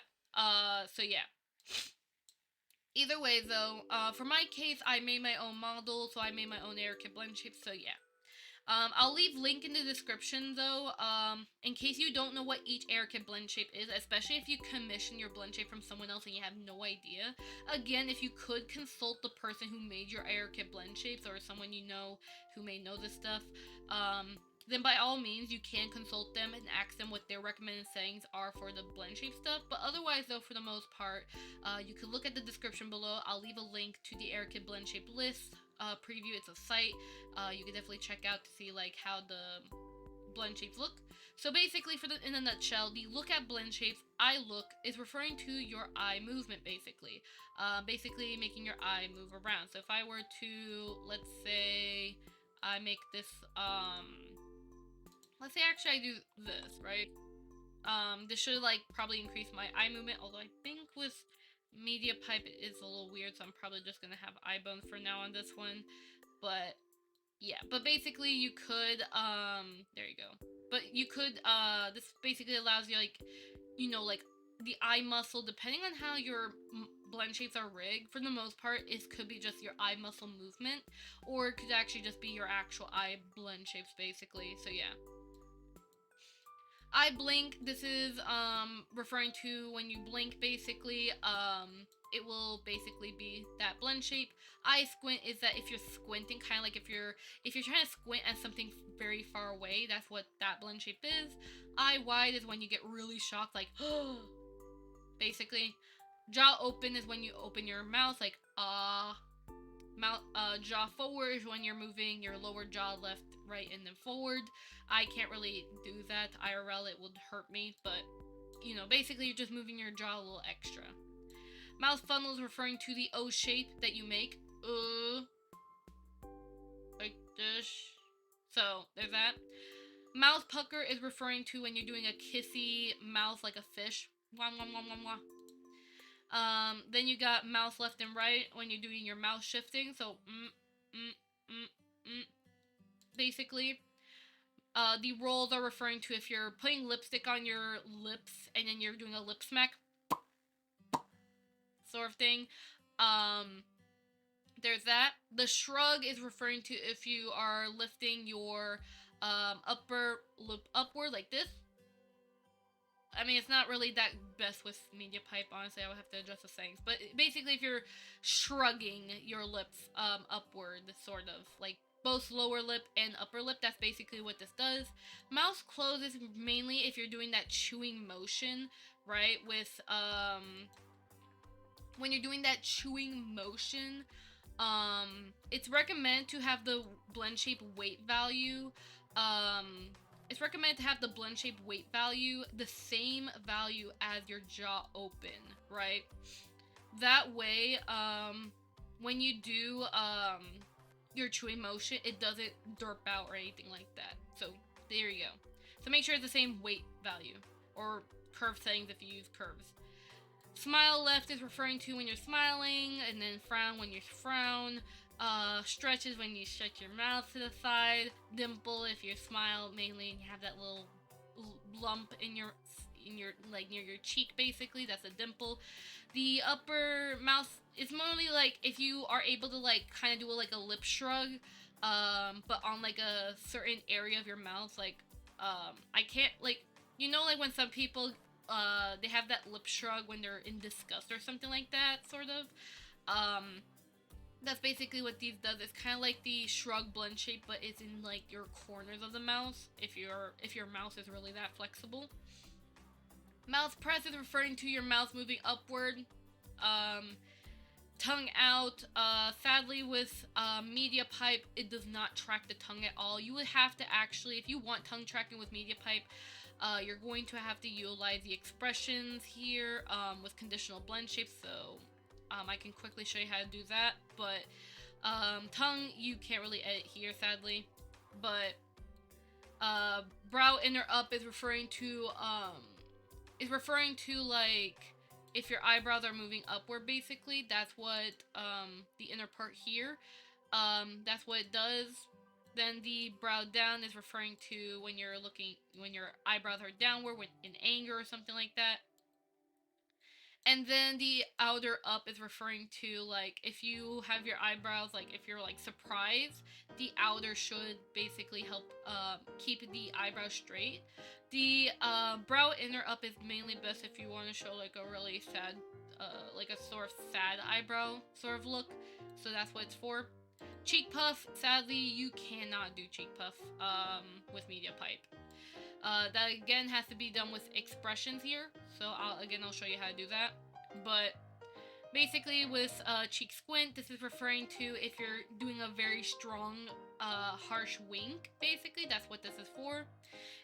So yeah. Either way though, for my case, I made my own model, so I made my own AirKit blend shapes, so yeah. I'll leave link in the description though, in case you don't know what each AirKit blend shape is, especially if you commission your blend shape from someone else and you have no idea. Again, if you could consult the person who made your AirKit blend shapes, or someone you know who may know this stuff, then by all means you can consult them and ask them what their recommended settings are for the blend shape stuff. But otherwise though, for the most part, you can look at the description below. I'll leave a link to the AirKit blend shape list preview. It's a site you can definitely check out to see like how the blend shapes look. So basically, in a nutshell, the look at blend shapes, eye look, is referring to your eye movement basically. Basically making your eye move around. So if I were to, let's say I make this, let's say actually I do this, right? This should like probably increase my eye movement, although I think with media pipe it is a little weird, so I'm probably just gonna have eye bones for now on this one. But yeah, but basically you could, there you go. But you could, this basically allows you, like, you know, like, the eye muscle, depending on how your blend shapes are rigged, for the most part, it could be just your eye muscle movement, or it could actually just be your actual eye blend shapes, basically, so yeah. Eye blink, this is referring to when you blink basically, it will basically be that blend shape. Eye squint is that if you're squinting, kind of like if you're trying to squint at something very far away, that's what that blend shape is. Eye wide is when you get really shocked, like basically. Jaw open is when you open your mouth, like mouth, jaw forward is when you're moving your lower jaw left, right, and then forward. I can't really do that IRL, it would hurt me, but you know, basically you're just moving your jaw a little extra. Mouth funnel is referring to the O shape that you make, like this. So there's that. Mouth pucker is referring to when you're doing a kissy mouth like a fish. Wah, wah, wah, wah, wah. Then you got mouth left and right when you're doing your mouth shifting. So, basically. The rolls are referring to if you're putting lipstick on your lips and then you're doing a lip smack sort of thing. There's that. The shrug is referring to if you are lifting your upper lip upward like this. I mean, it's not really that best with media pipe, honestly. I would have to adjust the settings. But basically, if you're shrugging your lips upward, sort of, like both lower lip and upper lip, that's basically what this does. Mouth close is mainly if you're doing that chewing motion, right? With, when you're doing that chewing motion, it's recommended to have the blend shape weight value, it's recommended to have the blend shape weight value the same value as your jaw open, right? That way, when you do your chewing motion, it doesn't derp out or anything like that. So there you go. So make sure it's the same weight value, or curve settings if you use curves. Smile left is referring to when you're smiling, and then frown when you frown. Stretch is when you stretch your mouth to the side. Dimple if you smile mainly and you have that little lump in your in your, like, near your cheek, basically. That's a dimple. The upper mouth is mostly like if you are able to like kind of do like a lip shrug, but on like a certain area of your mouth. Like, I can't, like, you know, like when some people they have that lip shrug when they're in disgust or something like that, sort of. That's basically what these does. It's kind of like the shrug blend shape, but it's in like your corners of the mouth. If your mouth is really that flexible. Mouth press is referring to your mouth moving upward. Tongue out. Sadly, with media pipe, it does not track the tongue at all. You would have to actually, if you want tongue tracking with media pipe, you're going to have to utilize the expressions here with conditional blend shapes. So I can quickly show you how to do that. But tongue, you can't really edit here, sadly. But brow inner up is referring to like if your eyebrows are moving upward, basically. That's what the inner part here, that's what it does. Then the brow down is referring to when your eyebrows are downward in anger or something like that. And then the outer up is referring to like if you have your eyebrows, like if you're like surprised, the outer should basically help keep the eyebrows straight. The brow inner up is mainly best if you want to show like a really sad, like a sort of sad eyebrow sort of look. So that's what it's for. Cheek puff, sadly you cannot do cheek puff with media pipe. That again has to be done with expressions here. So I'll show you how to do that. But basically with cheek squint, this is referring to if you're doing a very strong, harsh wink. Basically, that's what this is for.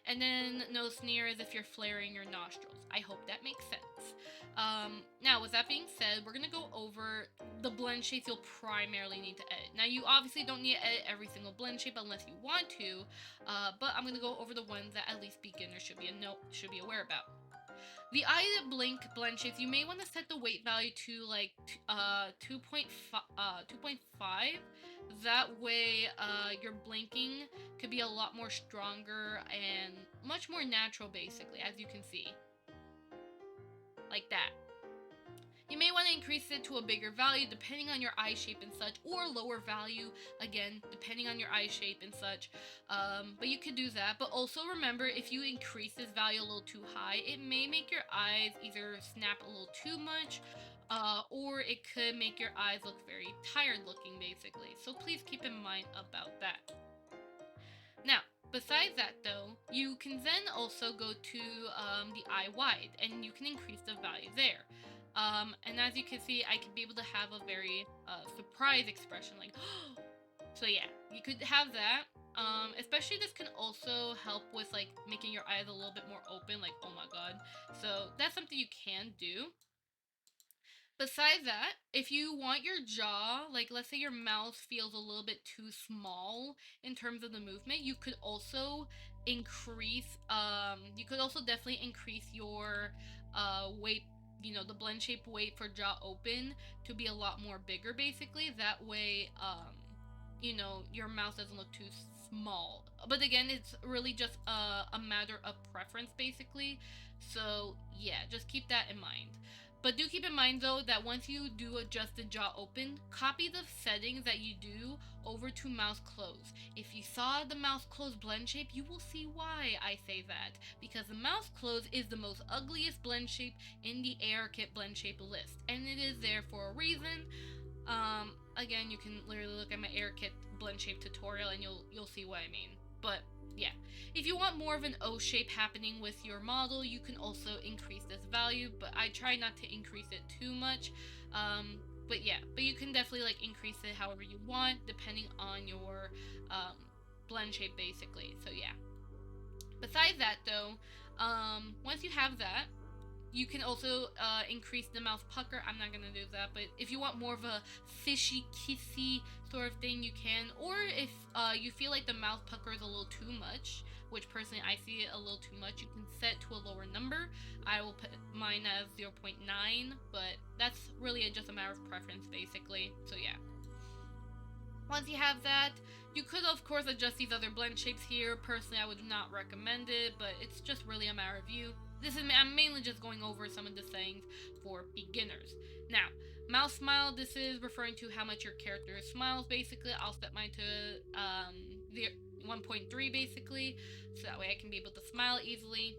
And then nose sneer is if you're flaring your nostrils. I hope that makes sense. Now, with that being said, we're going to go over the blend shapes you'll primarily need to edit. Now, you obviously don't need to edit every single blend shape unless you want to, but I'm going to go over the ones that at least beginners should be aware about. The eye that blink blend shapes, you may want to set the weight value to like 2.5. That way, your blinking could be a lot more stronger and much more natural, basically, as you can see. Like that. You may want to increase it to a bigger value depending on your eye shape and such, or lower value, again, depending on your eye shape and such. But you could do that. But also remember, if you increase this value a little too high, it may make your eyes either snap a little too much, or it could make your eyes look very tired looking, basically. So please keep in mind about that. Now, besides that though, you can then also go to the eye wide, and you can increase the value there. And as you can see, I can be able to have a very surprise expression, like, so yeah, you could have that. Especially this can also help with like making your eyes a little bit more open, like, oh my god. So that's something you can do. Besides that, if you want your jaw, like let's say your mouth feels a little bit too small in terms of the movement, you could also definitely increase your weight, the blend shape weight for jaw open to be a lot more bigger, basically. That way, your mouth doesn't look too small. But again, it's really just a matter of preference, basically. So yeah, just keep that in mind. But do keep in mind though that once you do adjust the jaw open, copy the settings that you do over to mouth close. If you saw the mouth close blend shape, you will see why I say that. Because the mouth close is the most ugliest blend shape in the ARKit blend shape list. And it is there for a reason. Again, you can literally look at my ARKit blend shape tutorial and you'll see what I mean. But yeah, if you want more of an O shape happening with your model, you can also increase this value, but I try not to increase it too much. But yeah, but you can definitely like increase it however you want, depending on your blend shape, basically. So yeah. Besides that though, once you have that, you can also increase the mouth pucker. I'm not gonna do that, but if you want more of a fishy, kissy sort of thing, you can. Or if you feel like the mouth pucker is a little too much, which personally I see it a little too much, you can set to a lower number. I will put mine as 0.9, but that's really just a matter of preference, basically. So yeah. Once you have that, you could of course adjust these other blend shapes here. Personally, I would not recommend it, but it's just really a matter of you. I'm mainly just going over some of the things for beginners. Now, mouse smile, this is referring to how much your character smiles, basically. I'll set mine to 1.3, basically, so that way I can be able to smile easily.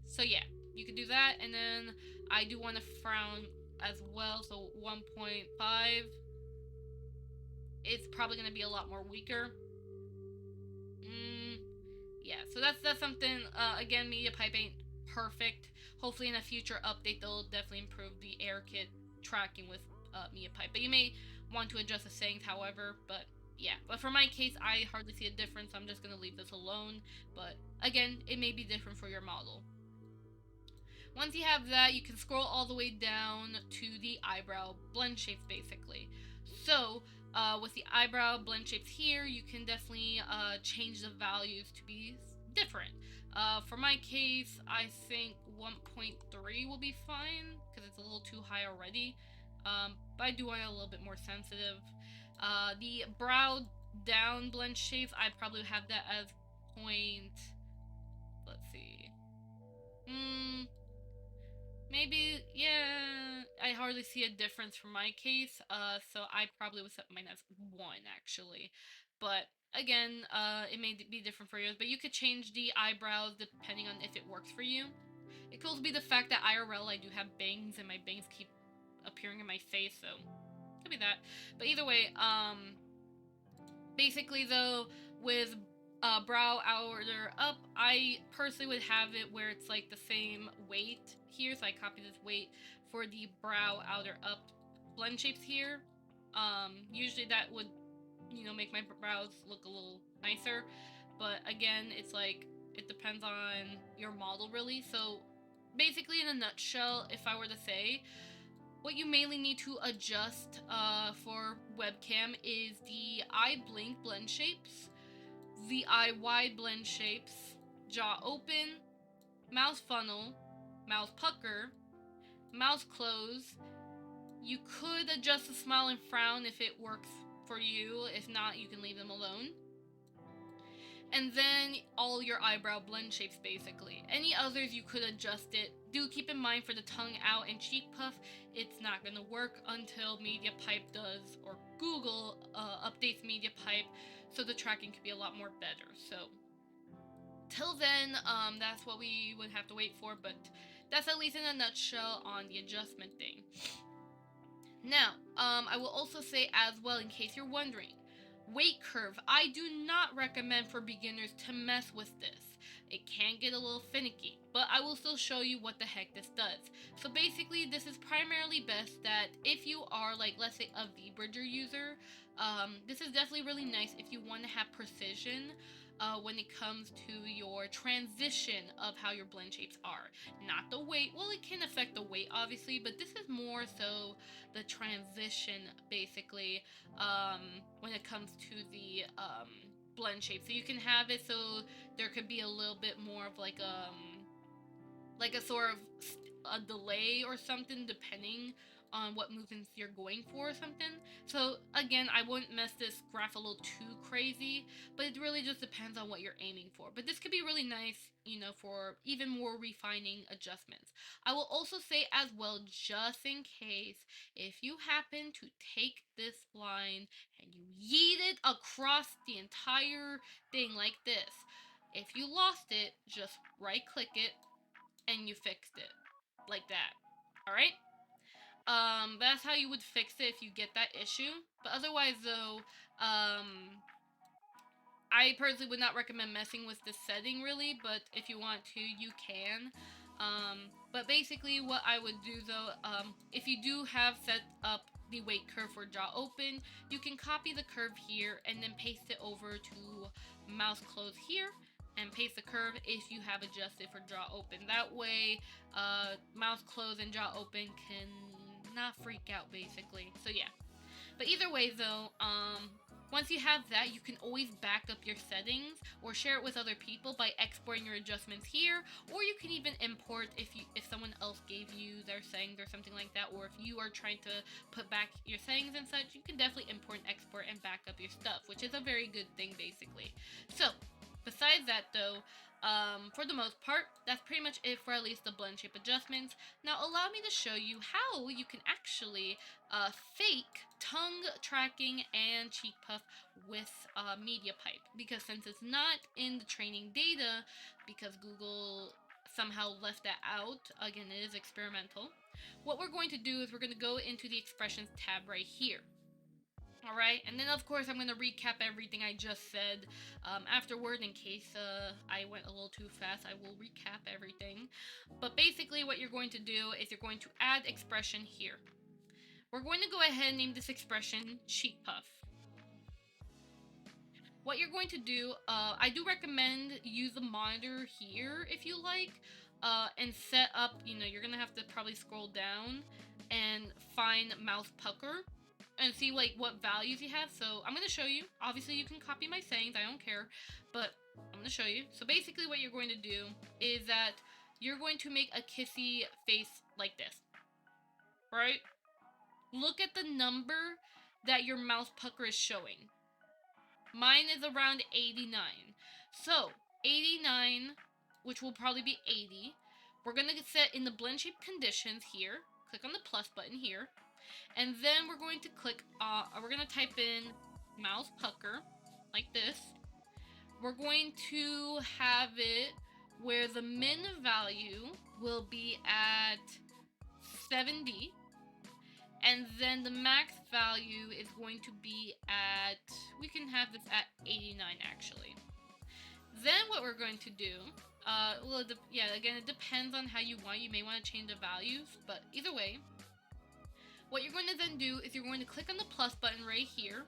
So yeah, you can do that, and then I do want to frown as well, so 1.5. It's probably going to be a lot more weaker. Yeah, so that's something, again, MediaPipe ain't perfect. Hopefully in a future update, they'll definitely improve the AirKit tracking with MediaPipe. But you may want to adjust the settings, however, but yeah. But for my case, I hardly see a difference, so I'm just going to leave this alone. But again, it may be different for your model. Once you have that, you can scroll all the way down to the eyebrow blend shapes, basically. So, with the eyebrow blend shapes here, you can definitely change the values to be different. For my case, I think 1.3 will be fine, because it's a little too high already. But I do want it a little bit more sensitive. The brow down blend shapes, I probably have that as point... Let's see. Maybe, yeah, I hardly see a difference for my case, so I probably would set mine as 1, actually. But, again, it may be different for yours, but you could change the eyebrows depending on if it works for you. It could also be the fact that IRL I do have bangs, and my bangs keep appearing in my face, so could be that. But either way, basically, though, with brow outer up, I personally would have it where it's like the same weight here, so I copy this weight for the brow outer up blend shapes here. Usually that would, make my brows look a little nicer, but again, it's like, it depends on your model, really. So basically, in a nutshell, if I were to say, what you mainly need to adjust for webcam is the eye blink blend shapes, the eye wide blend shapes, jaw open, mouth funnel, mouth pucker, mouth close. You could adjust the smile and frown if it works for you. If not, you can leave them alone. And then all your eyebrow blend shapes, basically. Any others, you could adjust it. Do keep in mind for the TongueOut and CheekPuff, it's not going to work until MediaPipe does, or Google updates MediaPipe, so the tracking could be a lot more better. So, till then, that's what we would have to wait for, but that's at least in a nutshell on the adjustment thing. Now, I will also say as well, in case you're wondering, weight curve, I do not recommend for beginners to mess with this. It can get a little finicky, but I will still show you what the heck this does. So basically, this is primarily best that if you are, like, let's say a V-Bridger user, this is definitely really nice if you want to have precision when it comes to your transition of how your blend shapes are. Not the weight, well, it can affect the weight, obviously, but this is more so the transition, basically, when it comes to the blend shape. So you can have it so there could be a little bit more of like a sort of a delay or something, depending on what movements you're going for or something. So again, I wouldn't mess this graph a little too crazy, but it really just depends on what you're aiming for. But this could be really nice, for even more refining adjustments. I will also say as well, just in case, if you happen to take this line and you yeet it across the entire thing like this, if you lost it, just right click it and you fixed it like that. All right. That's how you would fix it if you get that issue. But otherwise, though, I personally would not recommend messing with this setting, really. But if you want to, you can. But basically, what I would do, though, if you do have set up the weight curve for jaw open, you can copy the curve here and then paste it over to mouth close here, and paste the curve if you have adjusted for jaw open. That way, mouth close and jaw open can not freak out, basically. So yeah. But either way, though, once you have that, you can always back up your settings or share it with other people by exporting your adjustments here, or you can even import if someone else gave you their settings or something like that, or if you are trying to put back your settings and such, you can definitely import and export and back up your stuff, which is a very good thing, basically. So, besides that, though, For the most part, that's pretty much it for at least the Blendshape adjustments. Now allow me to show you how you can actually fake tongue tracking and CheekPuff with MediaPipe. Because since it's not in the training data, because Google somehow left that out, again it is experimental, what we're going to do is we're going to go into the expressions tab right here. Alright, and then of course I'm going to recap everything I just said afterward in case I went a little too fast. I will recap everything. But basically what you're going to do is you're going to add expression here. We're going to go ahead and name this expression CheekPuff. What you're going to do, I do recommend use the monitor here if you like, and set up, you're going to have to probably scroll down and find mouse pucker and see like what values you have. So I'm going to show you. Obviously you can copy my sayings, I don't care, but I'm going to show you. So basically what you're going to do is that you're going to make a kissy face like this, right? Look at the number that your mouse pucker is showing. Mine is around 89. So 89, which will probably be 80, we're going to set in the Blendshape conditions here. Click on the plus button here. And then we're going to click, we're going to type in mouse pucker, like this. We're going to have it where the min value will be at 70. And then the max value is going to be at, we can have this at 89 actually. Then what we're going to do, again, it depends on how you want. You may want to change the values, but either way, what you're going to then do is you're going to click on the plus button right here.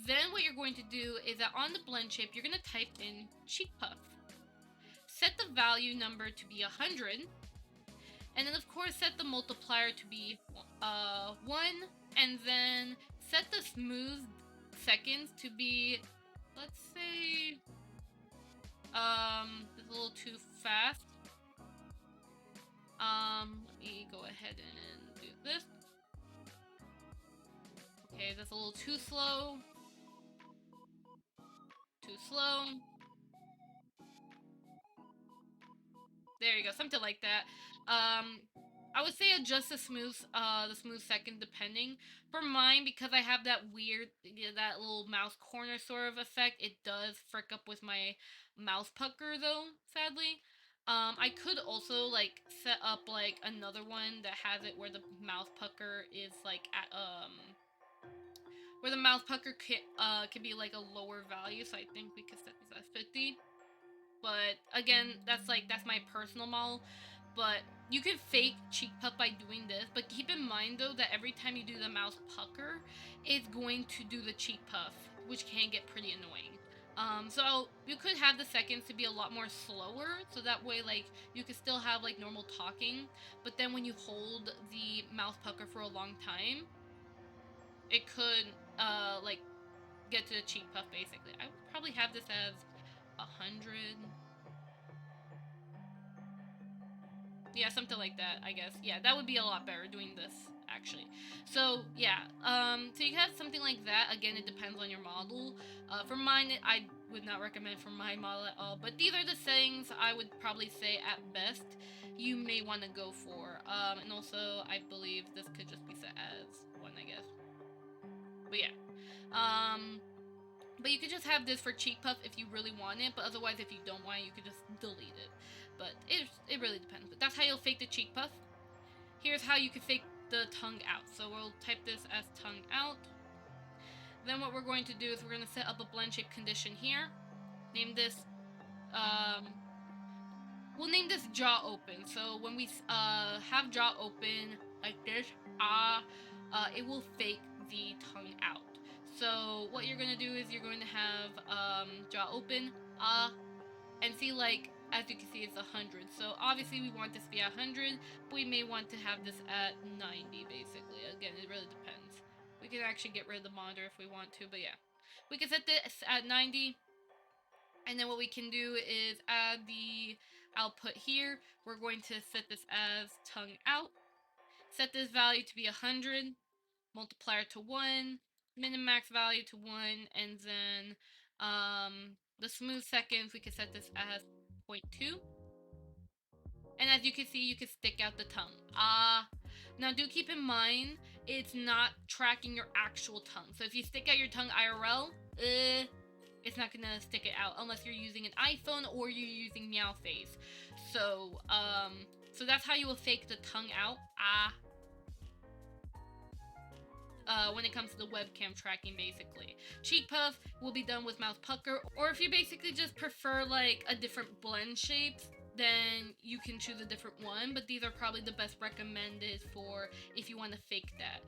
Then what you're going to do is that on the Blendshape, you're going to type in CheekPuff. Set the value number to be 100. And then of course set the multiplier to be 1. And then set the smooth seconds to be, let's say, it's a little too fast. Let me go ahead and do this. Okay, that's a little too slow. Too slow. There you go, something like that. I would say adjust the smooth second depending. For mine, because I have that weird, that little mouse corner sort of effect, it does frick up with my mouse pucker though, sadly. I could also like set up like another one that has it where the mouse pucker is like at where the mouse pucker can be like a lower value. So I think we could set this at 50. But again, that's my personal model. But you can fake CheekPuff by doing this. But keep in mind though that every time you do the mouse pucker, it's going to do the CheekPuff, which can get pretty annoying. So you could have the seconds to be a lot more slower, so that way like you could still have like normal talking, but then when you hold the mouse pucker for a long time, it could like get to the CheekPuff basically. I would probably have this as 100. Yeah, something like that, I guess. Yeah, that would be a lot better doing this, actually. So, yeah. So you have something like that. Again, it depends on your model. For mine, I would not recommend for my model at all. But these are the settings I would probably say at best you may want to go for. And also, I believe this could just be set as 1, I guess. But yeah. But you could just have this for CheekPuff if you really want it, but otherwise if you don't want it, you could just delete it. But it really depends. But that's how you'll fake the CheekPuff. Here's how you can fake the TongueOut. So we'll type this as TongueOut. Then what we're going to do is we're going to set up a Blendshape condition here. Name this, we'll name this jaw open. So when we have jaw open like this, it will fake the TongueOut. So what you're going to do is you're going to have jaw open, and see like, as you can see it's 100. So obviously we want this to be 100, but we may want to have this at 90 basically. Again, it really depends. We can actually get rid of the monitor if we want to, but yeah. We can set this at 90, and then what we can do is add the output here. We're going to set this as TongueOut. Set this value to be 100, multiplier to 1, min and max value to 1, and then the smooth seconds, we can set this as 0.2. And as you can see, you can stick out the tongue. Now do keep in mind, it's not tracking your actual tongue. So if you stick out your tongue IRL, it's not gonna stick it out unless you're using an iPhone or you're using Meow Face. So, so that's how you will fake the tongue out. When it comes to the webcam tracking, basically. CheekPuff will be done with mouth pucker, or if you basically just prefer like a different blend shapes, then you can choose a different one, but these are probably the best recommended for if you want to fake that.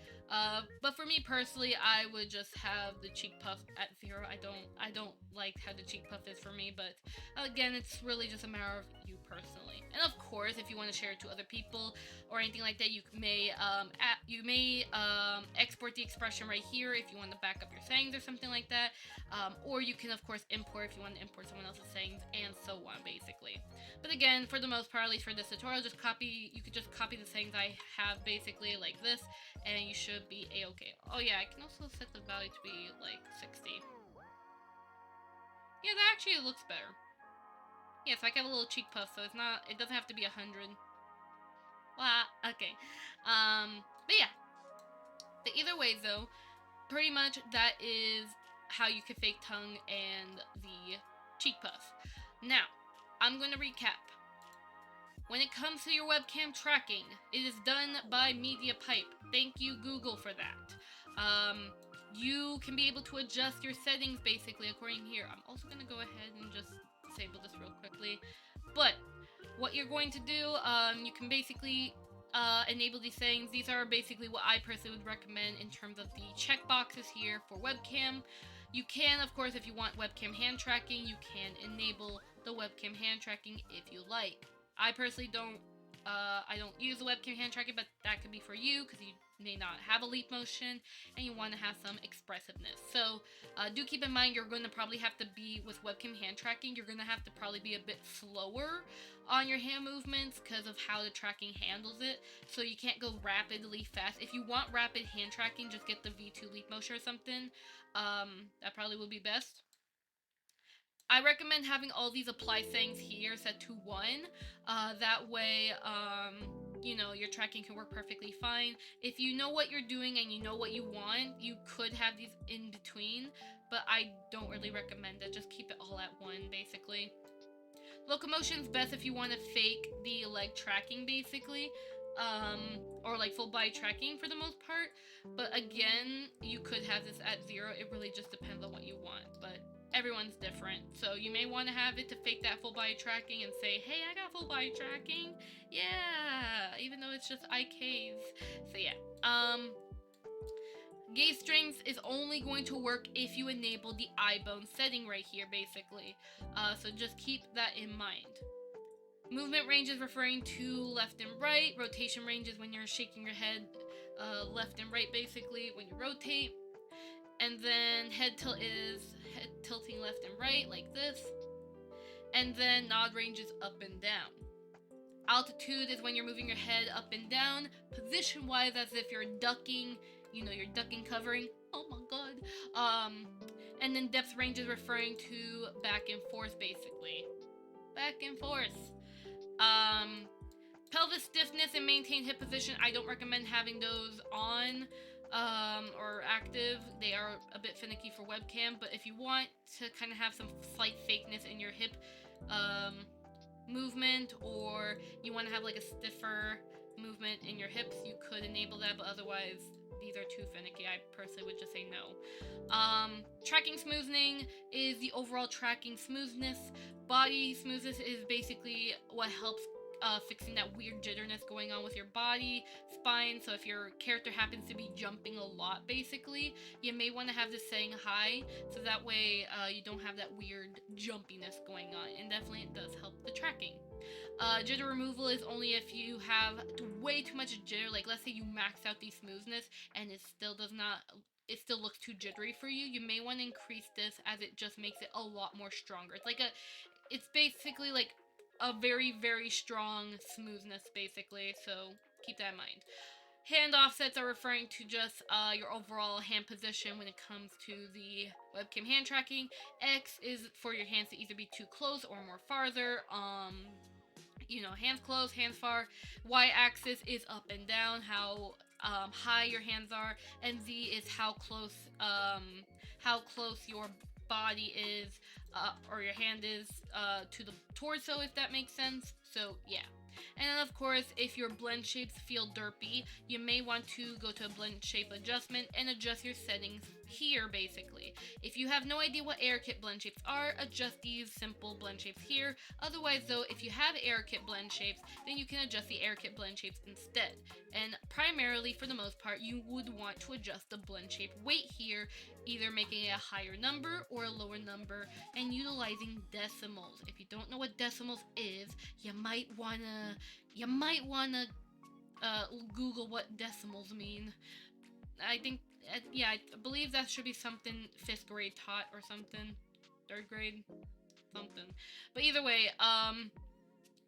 But for me personally, I would just have the CheekPuff at 0. I don't like how the CheekPuff is for me, but again, it's really just a matter of you personally. And of course, if you want to share it to other people or anything like that, you may export the expression right here if you want to back up your sayings or something like that. Or you can of course import if you want to import someone else's sayings, and so on, basically. But again, for the most part, at least for this tutorial, you could just copy the sayings I have basically like this, and you should be a-okay. Oh yeah, I can also set the value to be like 60. Yeah, that actually looks better. Yeah, so I have a little CheekPuff, so it doesn't have to be 100. Wow, okay. But yeah. But either way though, pretty much that is how you can fake tongue and the CheekPuff. Now, I'm going to recap. When it comes to your webcam tracking, it is done by MediaPipe. Thank you, Google, for that. You can be able to adjust your settings basically according here. I'm also going to go ahead and just disable this real quickly. But what you're going to do, you can basically enable these settings. These are basically what I personally would recommend in terms of the checkboxes here for webcam. You can, of course, if you want webcam hand tracking, you can enable the webcam hand tracking if you like. I personally don't use the webcam hand tracking, but that could be for you because you may not have a leap motion and you want to have some expressiveness. So do keep in mind, you're going to probably have to be, with webcam hand tracking, you're going to have to probably be a bit slower on your hand movements because of how the tracking handles it. So you can't go rapidly fast. If you want rapid hand tracking, just get the V2 leap motion or something. That probably would be best. I recommend having all these apply settings here set to 1. That way, you know, your tracking can work perfectly fine. If you know what you're doing and you know what you want, you could have these in between, but I don't really recommend it. Just keep it all at 1, basically. Locomotion's best if you want to fake the leg tracking, basically. Or like full body tracking for the most part. But again, you could have this at 0. It really just depends on what you want. But everyone's different, so you may want to have it to fake that full body tracking and say, hey, I got full body tracking, yeah, even though it's just IKs. So yeah, gaze strength is only going to work if you enable the eye bone setting right here, basically. So just keep that in mind. Movement range is referring to left and right. Rotation range is when you're shaking your head left and right, basically, when you rotate. And then head tilt is head tilting left and right like this. And then nod range is up and down. Altitude is when you're moving your head up and down, position wise as if you're ducking, you know, you're ducking covering. Oh my god. And then depth range is referring to back and forth, basically. Back and forth. Pelvis stiffness and maintain hip position, I don't recommend having those on or active. They are a bit finicky for webcam, but if you want to kind of have some slight fakeness in your hip movement, or you want to have like a stiffer movement in your hips, you could enable that, but otherwise these are too finicky. I personally would just say no. Tracking smoothing is the overall tracking smoothness. Body smoothness is basically what helps fixing that weird jitterness going on with your body, spine. So if your character happens to be jumping a lot, basically, you may want to have this setting high, so that way you don't have that weird jumpiness going on, and definitely it does help the tracking. Jitter removal is only if you have way too much jitter, like let's say you max out the smoothness and it still looks too jittery for you. You may want to increase this, as it just makes it a lot more stronger. It's basically like a very, very strong smoothness, basically, so keep that in mind. Hand offsets are referring to just your overall hand position when it comes to the webcam hand tracking. X is for your hands to either be too close or more farther. Hands close, hands far. Y-axis is up and down, how high your hands are, and Z is how close your body is, or your hand is, to the torso, if that makes sense. So yeah. And then of course, if your blend shapes feel derpy, you may want to go to a blend shape adjustment and adjust your settings here basically. If you have no idea what AirKit blend shapes are, adjust these simple blend shapes here. Otherwise though, if you have AirKit blend shapes, then you can adjust the AirKit blend shapes instead. And primarily, for the most part, you would want to adjust the blend shape weight here, either making it a higher number or a lower number, and utilizing decimals. If you don't know what decimals is, you might wanna Google what decimals mean. I think, I believe that should be something 5th grade taught or something, 3rd grade, something. But either way,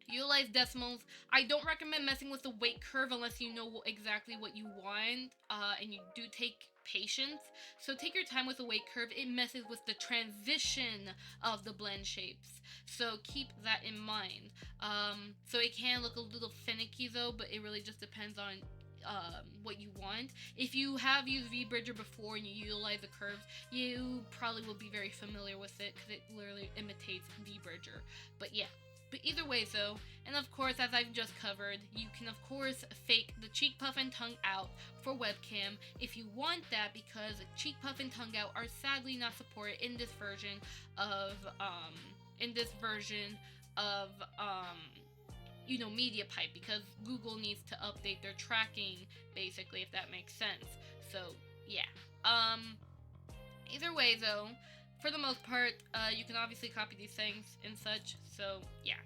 utilize decimals. I don't recommend messing with the weight curve unless you know exactly what you want, and you do take patience. So take your time with the weight curve. It messes with the transition of the blend shapes. So keep that in mind. So it can look a little finicky though, but it really just depends on what you want. If you have used VBridger before and you utilize the curves, you probably will be very familiar with it because it literally imitates VBridger. But yeah. But either way though, and of course as I've just covered, you can of course fake the CheekPuff and TongueOut for webcam if you want that, because CheekPuff and TongueOut are sadly not supported in this version of MediaPipe, because Google needs to update their tracking basically, if that makes sense. So yeah. Either way though, for the most part, you can obviously copy these things and such, so yeah.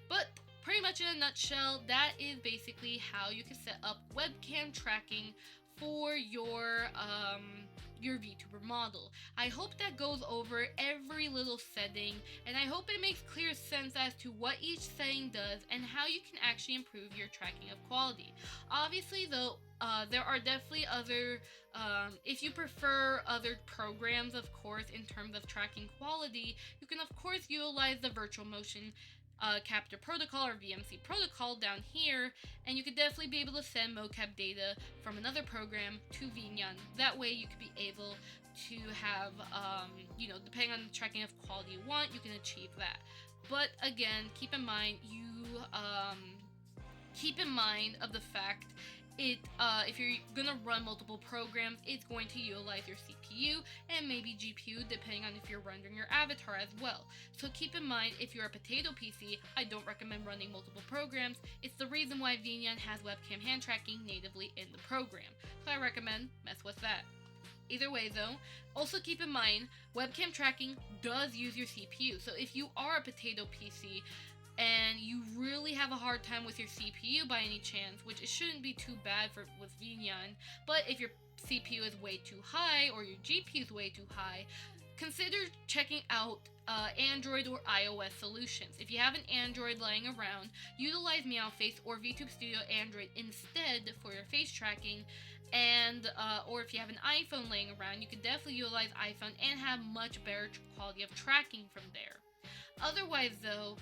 But pretty much in a nutshell, that is basically how you can set up webcam tracking for your VTuber model. I hope that goes over every little setting, and I hope it makes clear sense as to what each setting does and how you can actually improve your tracking of quality. Obviously though, there are definitely other, if you prefer other programs, of course, in terms of tracking quality, you can of course utilize the virtual motion capture protocol, or VMC protocol, down here, and you could definitely be able to send mocap data from another program to VNyan. That way you could be able to have, depending on the tracking of quality you want, you can achieve that. But again, keep in mind of the fact if you're gonna run multiple programs, it's going to utilize your CPU and maybe GPU, depending on if you're rendering your avatar as well. So keep in mind, if you're a potato PC, I don't recommend running multiple programs. It's the reason why VNyan has webcam hand tracking natively in the program. So I recommend mess with that. Either way though, also keep in mind, webcam tracking does use your CPU. So if you are a potato PC, and you really have a hard time with your CPU by any chance, which it shouldn't be too bad with VNyan, but if your CPU is way too high or your GPU is way too high, consider checking out Android or iOS solutions. If you have an Android laying around, utilize Meowface or VTube Studio Android instead for your face tracking, and or if you have an iPhone laying around, you can definitely utilize iPhone and have much better quality of tracking from there. Otherwise though,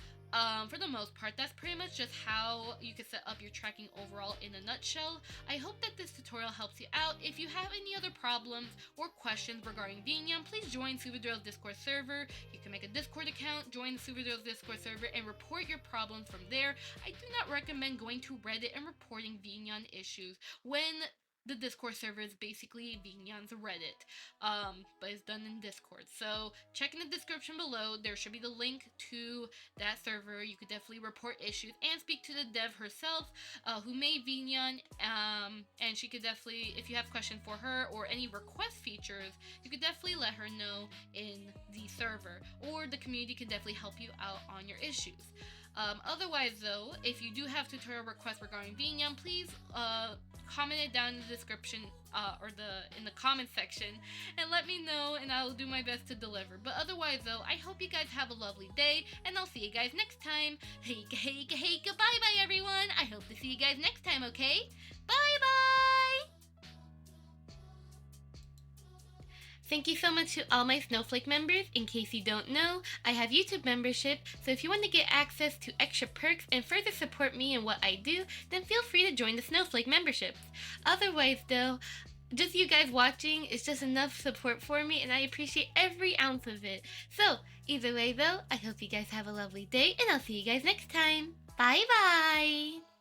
for the most part, that's pretty much just how you can set up your tracking overall in a nutshell. I hope that this tutorial helps you out. If you have any other problems or questions regarding VNyan, please join Superdrill's Discord server. You can make a Discord account, join Superdrill's Discord server, and report your problems from there. I do not recommend going to Reddit and reporting VNyan issues when the Discord server is basically VNyan's Reddit, but it's done in Discord. So check in the description below. There should be the link to that server. You could definitely report issues and speak to the dev herself, who made VNyan, and she could definitely, if you have questions for her or any request features, you could definitely let her know in the server, or the community can definitely help you out on your issues. Otherwise, though, if you do have tutorial requests regarding VNyan, please comment it down in the description or in the comment section and let me know, and I will do my best to deliver. But otherwise, though, I hope you guys have a lovely day, and I'll see you guys next time. Hey, goodbye, bye, everyone. I hope to see you guys next time. Okay, bye, bye. Thank you so much to all my Snowflake members. In case you don't know, I have YouTube membership, so if you want to get access to extra perks and further support me in what I do, then feel free to join the Snowflake memberships. Otherwise, though, just you guys watching is just enough support for me, and I appreciate every ounce of it. So, either way, though, I hope you guys have a lovely day, and I'll see you guys next time. Bye-bye!